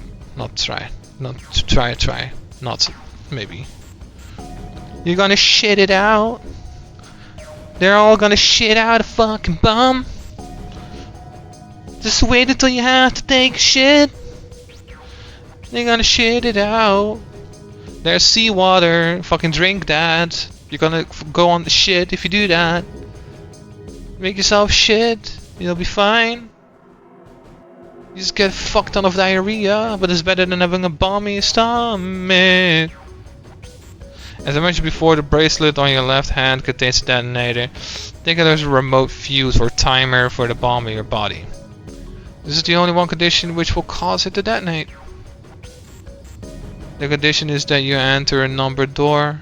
try. Not maybe. You're gonna shit it out. They're all gonna shit out a fucking bum. Just wait until you have to take a shit. They're gonna shit it out. There's seawater. Fucking drink that. You're gonna go on the shit if you do that. Make yourself shit. You'll be fine. You just get fucked ton of diarrhea, but it's better than having a bomb in your stomach. As I mentioned before, the bracelet on your left hand contains a detonator. Think of it as a remote fuse or timer for the bomb in your body. This is the only one condition which will cause it to detonate. The condition is that you enter a numbered door.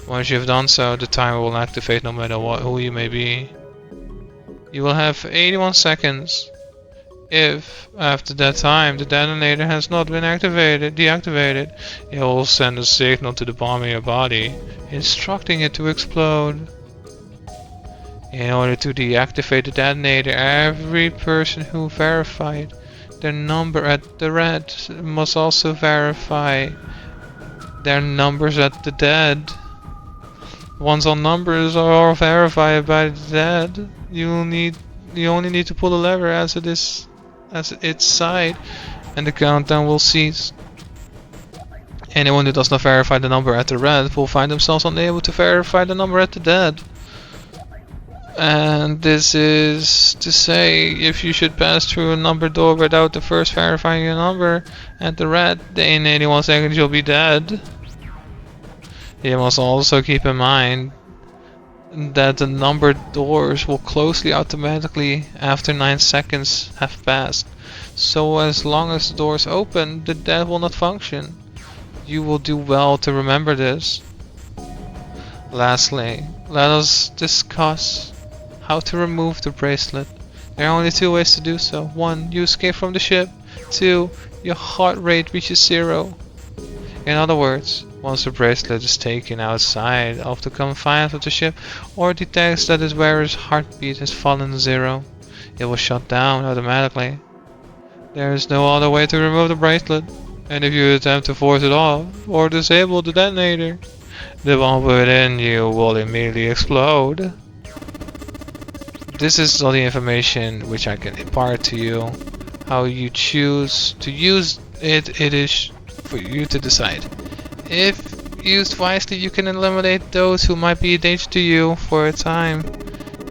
Once you have done so, the timer will activate no matter who you may be. You will have 81 seconds. If, after that time, the detonator has not been deactivated, it will send a signal to the bomb in your body, instructing it to explode. In order to deactivate the detonator, every person who verified their number at the red must also verify their numbers at the dead. Once all numbers are verified by the dead, you only need to pull the lever as its side, and the countdown will cease. Anyone who does not verify the number at the red will find themselves unable to verify the number at the dead. And this is to say, if you should pass through a numbered door without the first verifying your number at the red, then in 81 seconds you'll be dead. You must also keep in mind that the numbered doors will close automatically after 9 seconds have passed. So as long as the doors open, the dead will not function. You will do well to remember this. Lastly, let us discuss how to remove the bracelet. There are only 2 ways to do so. 1. You escape from the ship. 2. Your heart rate reaches 0. In other words, once the bracelet is taken outside of the confines of the ship or detects that its wearer's heartbeat has fallen to 0, it will shut down automatically. There is no other way to remove the bracelet, and if you attempt to force it off or disable the detonator, the bomb within you will immediately explode. This is all the information which I can impart to you. How you choose to use it, it is for you to decide. If used wisely, you can eliminate those who might be a danger to you for a time.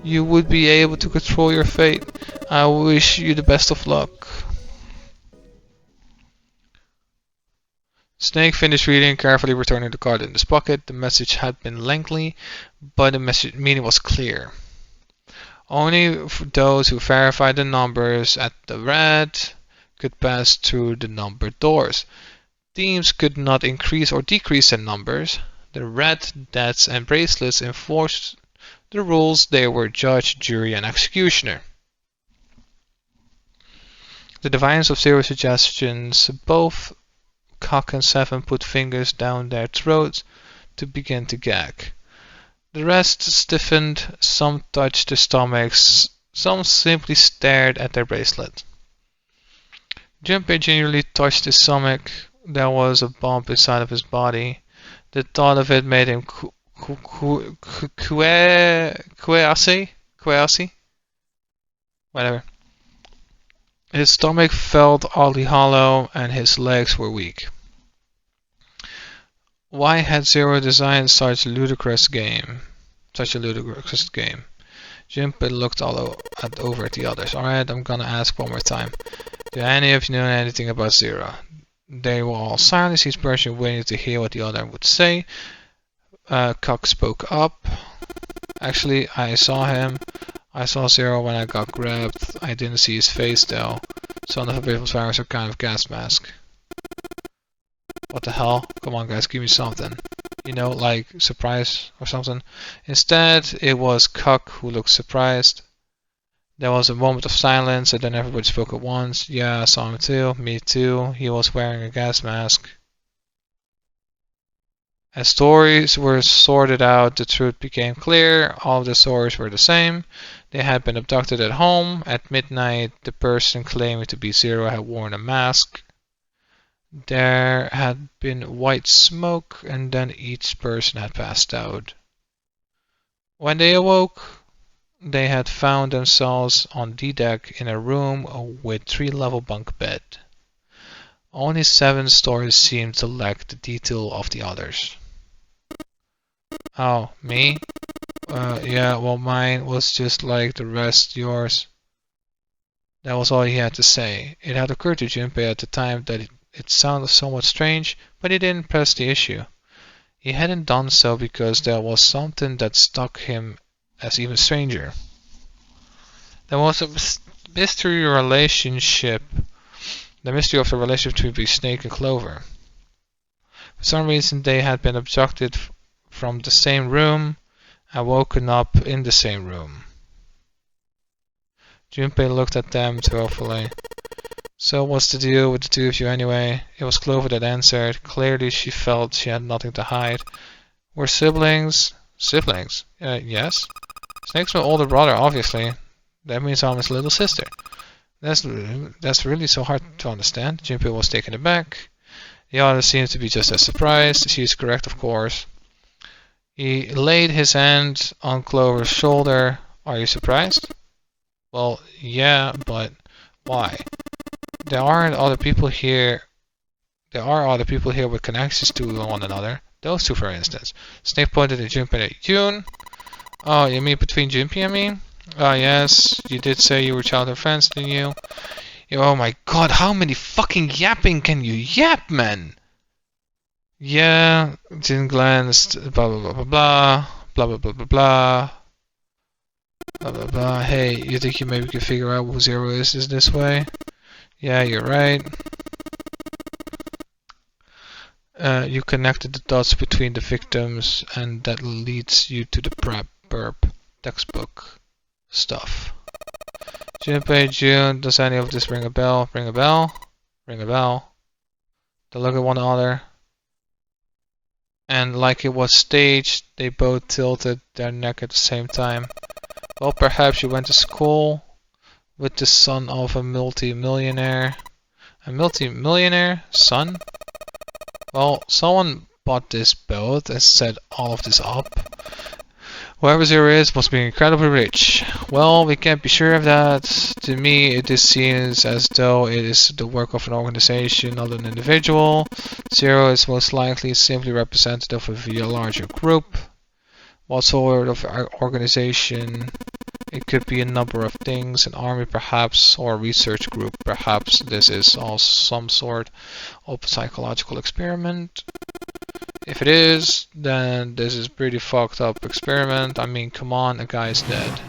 You would be able to control your fate. I wish you the best of luck. Snake finished reading, carefully returning the card in his pocket. The message had been lengthy, but the message meaning was clear. Only those who verified the numbers at the red could pass through the numbered doors. Teams could not increase or decrease their numbers. The red debts and bracelets enforced the rules. They were judge, jury, and executioner. The defiance of zero suggestions. Both Cock and Seven put fingers down their throats to begin to gag. The rest stiffened, some touched their stomachs, some simply stared at their bracelet. Junpei gingerly touched his stomach. There was a bump inside of his body. The thought of it made him queasy? Whatever. His stomach felt oddly hollow, and his legs were weak. Why had Zero designed such a ludicrous game? Junpei looked over at the others. Alright, I'm gonna ask one more time. Do any of you know anything about Zero? They were all silent, each person waiting to hear what the other would say. Cock spoke up. Actually, I saw him. I saw Zero when I got grabbed. I didn't see his face though. Son of a bitch was wearing some kind of gas mask. What the hell? Come on guys, give me something. You know, like surprise or something. Instead, it was Cock who looked surprised. There was a moment of silence and then everybody spoke at once. Yeah, I saw him too. Me too. He was wearing a gas mask. As stories were sorted out, the truth became clear. All of the stories were the same. They had been abducted at home. At midnight, the person claiming to be Zero had worn a mask. There had been white smoke, and then each person had passed out. When they awoke, they had found themselves on D-deck in a room with 3-level bunk bed. Only 7 stories seemed to lack the detail of the others. Oh, me? Yeah, well mine was just like the rest yours. That was all he had to say. It had occurred to Junpei at the time that it sounded somewhat strange, but he didn't press the issue. He hadn't done so because there was something that struck him as even stranger. There was a mystery relationship, the mystery of the relationship between Snake and Clover. For some reason they had been abducted from the same room and woken up in the same room. Junpei looked at them thoughtfully. So what's the deal with the two of you anyway? It was Clover that answered. Clearly she felt she had nothing to hide. We're siblings. Siblings? Yes. Snake's my older brother, obviously. That means I'm his little sister. That's really so hard to understand. Junpei was taken aback. The other seemed to be just as surprised. She is correct, of course. He laid his hand on Clover's shoulder. Are you surprised? Well, yeah, but why? There are other people here with connections to one another. Those two, for instance. Snake pointed at Junpei at June. Oh, you mean between Junpei and me? Yes, you did say you were childhood friends, didn't you? Oh my god, how many fucking yapping can you yap, man? Yeah, Jin glanced, blah blah blah blah blah, blah blah blah blah blah. Blah blah blah. Hey, you think you maybe can figure out who Zero is this way? Yeah, you're right. You connected the dots between the victims, and that leads you to the burp textbook stuff. Junpei, June, does any of this ring a bell? Ring a bell? Ring a bell. They look at one another, and like it was staged, they both tilted their neck at the same time. Well, perhaps you went to school with the son of a multi-millionaire. A multi-millionaire? Son? Well, someone bought this boat and set all of this up. Whoever Zero is must be incredibly rich. Well, we can't be sure of that. To me, it seems as though it is the work of an organization, not an individual. Zero is most likely simply representative of a larger group. What sort of organization It could be a number of things, an army perhaps, or a research group perhaps. This is all some sort of psychological experiment. If it is, then this is pretty fucked up experiment. I mean, come on, a guy's dead.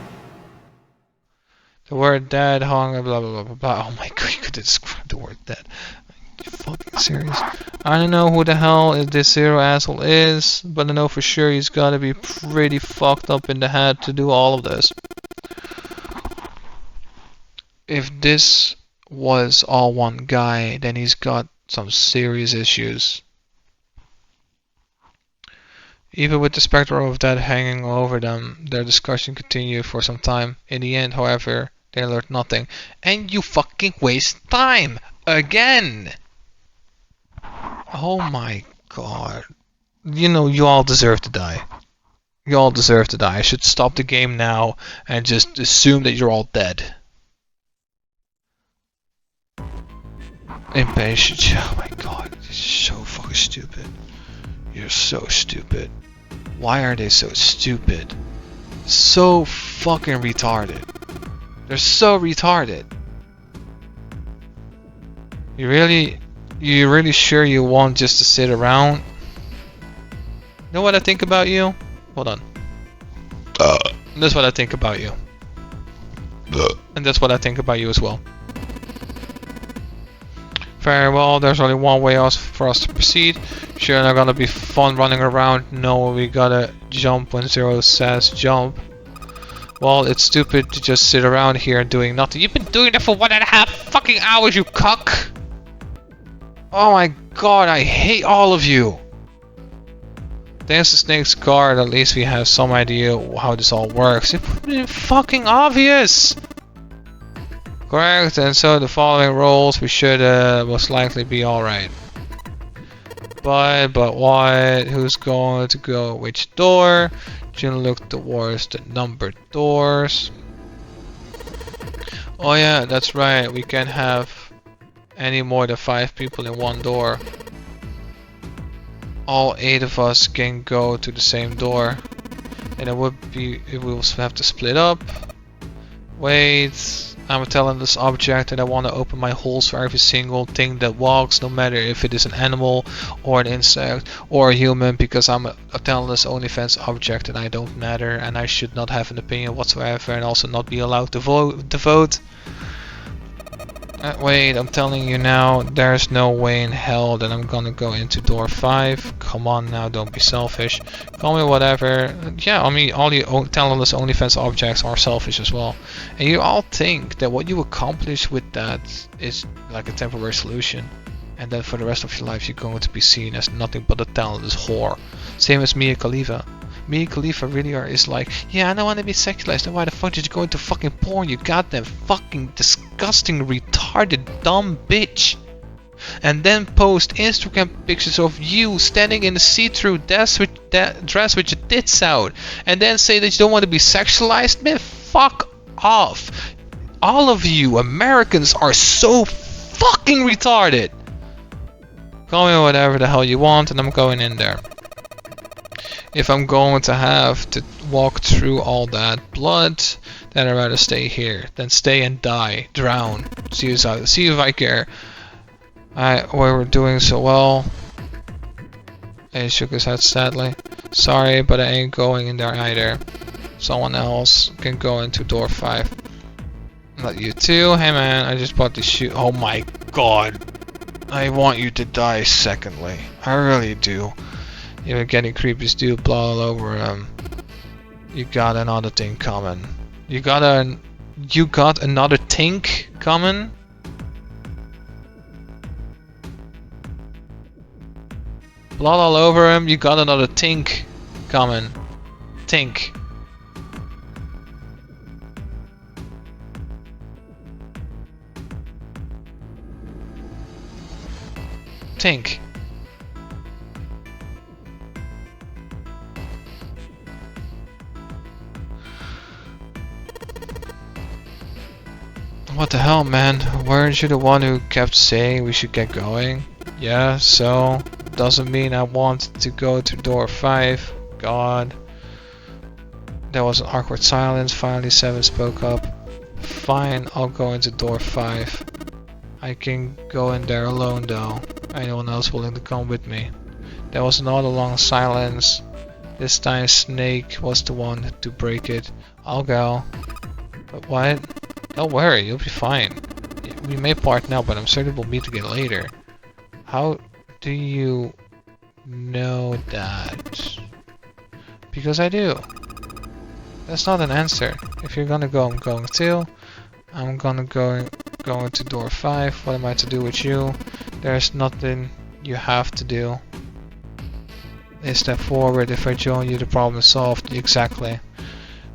The word dead hung, blah blah blah blah blah. Oh my god, you could describe the word dead. Are you fucking serious? I don't know who the hell this zero asshole is, but I know for sure he's gotta be pretty fucked up in the head to do all of this. If this was all one guy, then he's got some serious issues. Even with the specter of death hanging over them, their discussion continued for some time. In the end, however, they learned nothing. And you fucking waste time! Again! Oh my god. You know, you all deserve to die. You all deserve to die. I should stop the game now and just assume that you're all dead. Impatient. Oh my god. This is so fucking stupid. You're so stupid. Why are they so stupid? So fucking retarded. They're so retarded. You really sure you want just to sit around? You know what I think about you? Hold on. That's what I think about you. And that's what I think about you as well. Very well, there's only one way for us to proceed. Sure, not gonna be fun running around. No, we gotta jump when Zero says jump. Well, it's stupid to just sit around here doing nothing. You've been doing that for 1.5 fucking hours, you cuck! Oh my god, I hate all of you! Thanks to Snake's card, at least we have some idea how this all works. It's fucking obvious! Correct, and so the following rolls we should most likely be alright. But what? Who's going to go which door? Jin look towards the numbered doors. Oh yeah, that's right, we can't have any more than 5 people in one door. All 8 of us can go to the same door. And it would be, we will have to split up. Wait. I'm telling this object that I want to open my holes for every single thing that walks, no matter if it is an animal or an insect or a human, because I'm a talentless OnlyFans object and I don't matter and I should not have an opinion whatsoever and also not be allowed to vote. Wait, I'm telling you now, there's no way in hell that I'm gonna go into door 5. Come on now, don't be selfish. Call me whatever. Yeah, I mean, all you talentless OnlyFans objects are selfish as well. And you all think that what you accomplish with that is like a temporary solution. And then for the rest of your life you're going to be seen as nothing but a talentless whore. Same as Mia Khalifa. Mia Khalifa really is like, yeah, I don't want to be sexualized. Then why the fuck did you go into fucking porn, you goddamn fucking disgusting, retarded, dumb bitch? And then post Instagram pictures of you standing in a see-through dress with your tits out. And then say that you don't want to be sexualized? Man, fuck off. All of you Americans are so fucking retarded. Call me whatever the hell you want and I'm going in there. If I'm going to have to walk through all that blood, then I'd rather stay here than stay and die, drown. See if I care. We were doing so well. He shook his head sadly. Sorry, but I ain't going in there either. Someone else can go into door 5. Not you too. Hey man, I just bought the shoe. Oh my god. I want you to die secondly. I really do. You're getting creepy still blah all over him. You got another thing coming. You got another tink coming? Blood all over him, you got another tink coming. Tink. Tink. What the hell, man? Weren't you the one who kept saying we should get going? Yeah, so doesn't mean I want to go to door 5. God. There was an awkward silence. Finally, 7 spoke up. Fine, I'll go into door 5. I can go in there alone though. Anyone else willing to come with me? There was another long silence. This time Snake was the one to break it. I'll go. But what? Don't worry, you'll be fine. We may part now, but I'm certain we'll meet again later. How do you know that? Because I do. That's not an answer. If you're gonna go, I'm going too. I'm gonna go into door 5. What am I to do with you? There's nothing you have to do. A step forward. If I join you, the problem is solved. Exactly.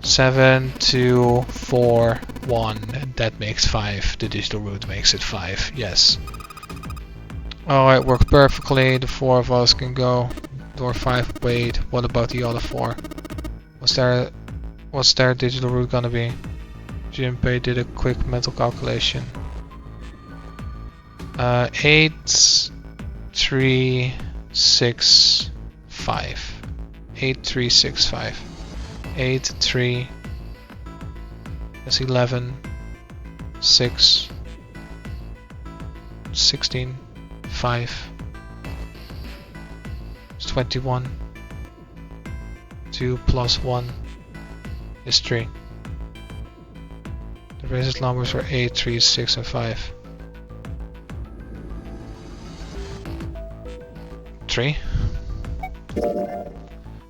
7, 2, 4, 1. That makes 5. The digital route makes it 5. Yes. Alright, worked perfectly. The 4 of us can go. Door 5. Wait, what about the other 4? What's their digital route gonna be? Junpei did a quick mental calculation. 8, 3, 6, 5. 8, 3, 6, 5. 8, 3. That's 11. 6. 16. 5. It's 21. 2 plus 1 is 3. The result numbers were 8, 3, 6, and 5. 3?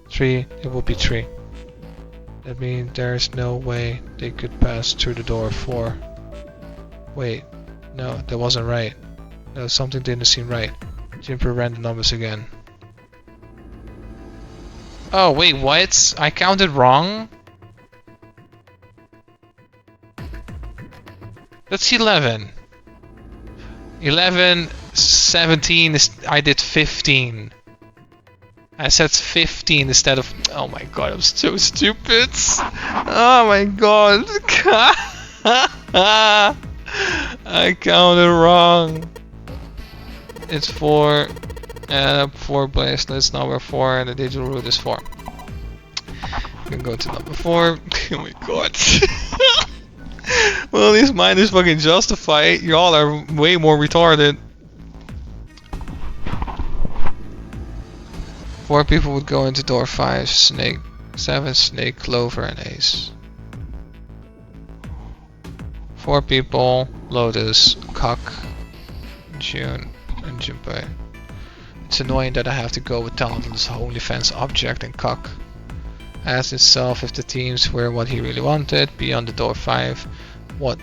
3, it will be 3. That means there's no way they could pass through the door 4. Wait, no, that wasn't right. No, something didn't seem right. Jimper ran the numbers again. Oh, wait, what? I counted wrong? That's 11. 11, 17, I did 15. I said 15 instead of... Oh my god, I'm so stupid. Oh my god. I counted wrong. It's 4. And 4 bracelets, number 4, and the digital route is 4. We can go to number 4. Oh my god. Well, at least mine is fucking justified. Y'all are way more retarded. 4 people would go into door 5, Snake, 7, Snake, Clover, and Ace. 4 people, Lotus, Cock, June, and Junpei. It's annoying that I have to go with talentless OnlyFans object and Cock. Asked itself if the teams were what he really wanted. Beyond the door 5, what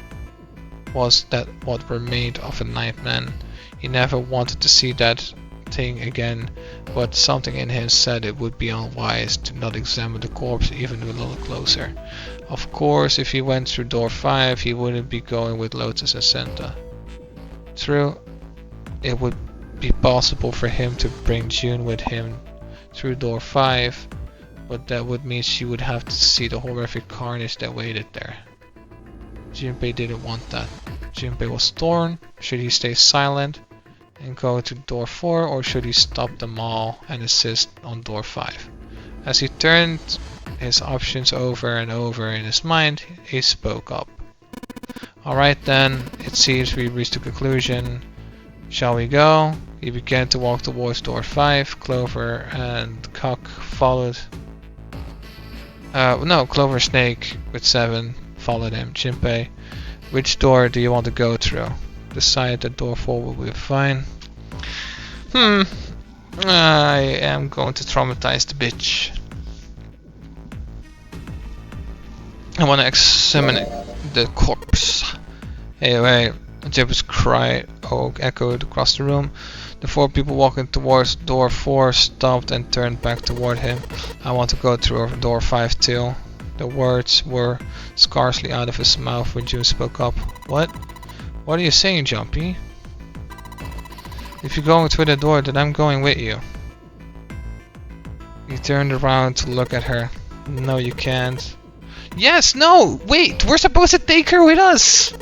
was that what remained of a nightman? He never wanted to see that thing again, but something in him said it would be unwise to not examine the corpse even a little closer. Of course, if he went through door 5, he wouldn't be going with Lotus and Santa. True, it would be possible for him to bring June with him through door 5, but that would mean she would have to see the horrific carnage that waited there. Junpei didn't want that. Junpei was torn. Should he stay silent and go to door 4, or should he stop them all and assist on door 5? As he turned his options over and over in his mind, he spoke up. Alright then, it seems we reached a conclusion. Shall we go? He began to walk towards door 5. Clover and Cock followed. Clover Snake with 7 followed him. Junpei, which door do you want to go through? Decide that door 4 will be fine. I am going to traumatize the bitch. I want to examine the corpse. Anyway, Jibber's cry echoed across the room. The 4 people walking towards door 4 stopped and turned back toward him. I want to go through door 5 too. The words were scarcely out of his mouth when June spoke up. What? What are you saying, Jumpy? If you're going through the door, then I'm going with you. He turned around to look at her. No, you can't. Yes, no! Wait, we're supposed to take her with us!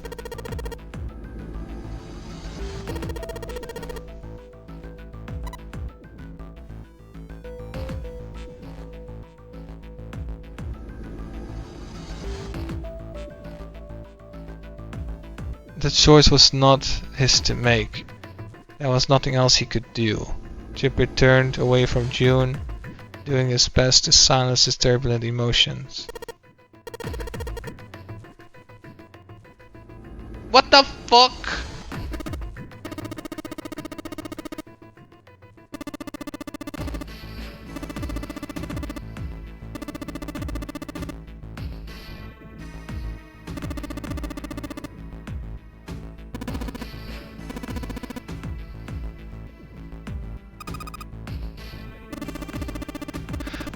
the choice was not his to make. There was nothing else he could do. Chipper turned away from June, doing his best to silence his turbulent emotions. What the fuck?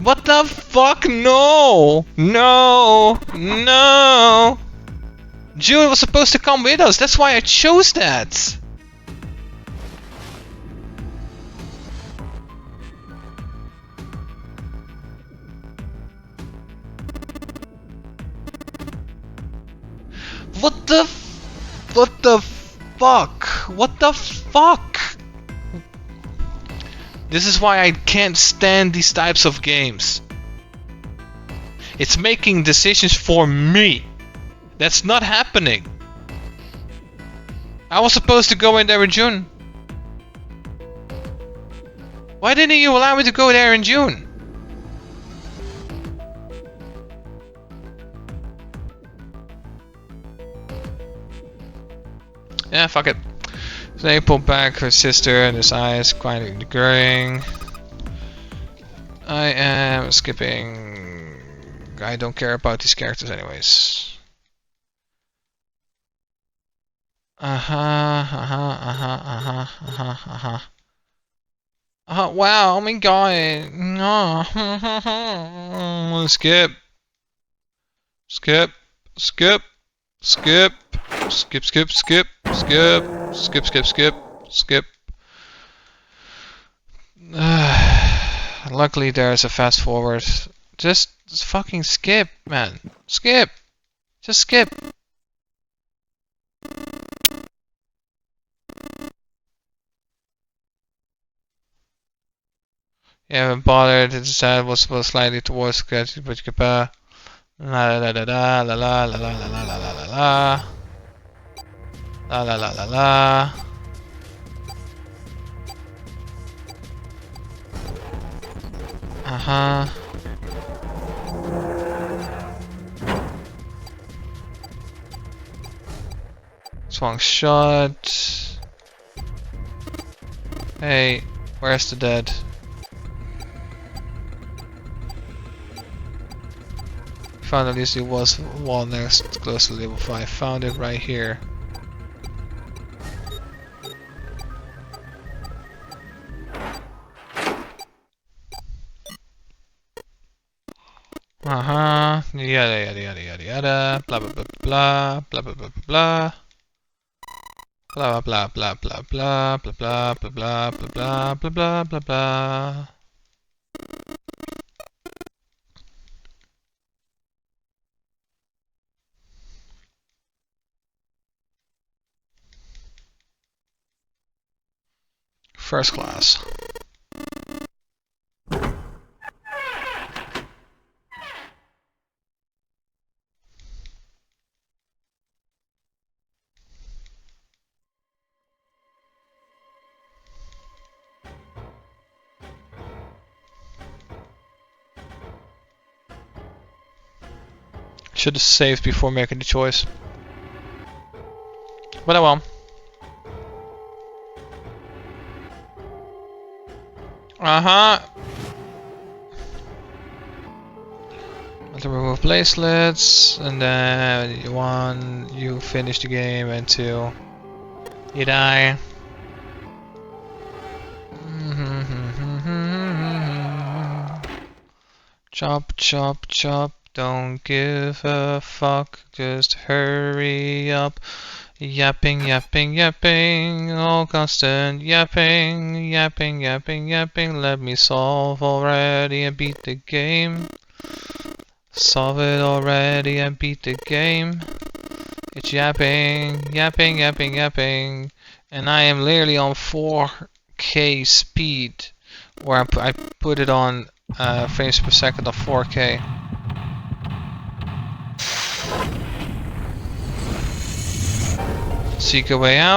What the fuck? No! No! No! June was supposed to come with us, that's why I chose that! What the fuck? What the fuck? This is why I can't stand these types of games. It's making decisions for me. That's not happening. I was supposed to go in there in June. Why didn't you allow me to go there in June? Yeah, fuck it. So they pulled back her sister and his eyes quietly growing. I am skipping. I don't care about these characters anyways. Wow, oh my god. No. Skip. Skip. Skip. Skip. Skip, skip, skip, skip, skip, skip, skip, skip. Luckily there's a fast forward. Just fucking skip, man. Skip. Just skip. You haven't bothered. It said was slightly towards scratchy, but you can la la la la la la la la la la la la la. La la la la la. Swung shot. Hey, where's the dead? Found at least it was wall next close to level 5. Found it right here. Yada yada yada yada yada. Blah blah blah blah blah blah blah blah. Blah blah blah blah blah blah blah blah blah blah blah blah blah blah. First class. Should have saved before making the choice. But I will. To remove bracelets, and then 1, you finish the game, and 2, you die. Chop, chop, chop, don't give a fuck, just hurry up. Yapping, yapping, yapping, all constant yapping, yapping, yapping, yapping, let me solve already and beat the game. Solve it already and beat the game. It's yapping, yapping, yapping, yapping, and I am literally on 4K speed, where I put it on frames per second of 4K. Seek a way out.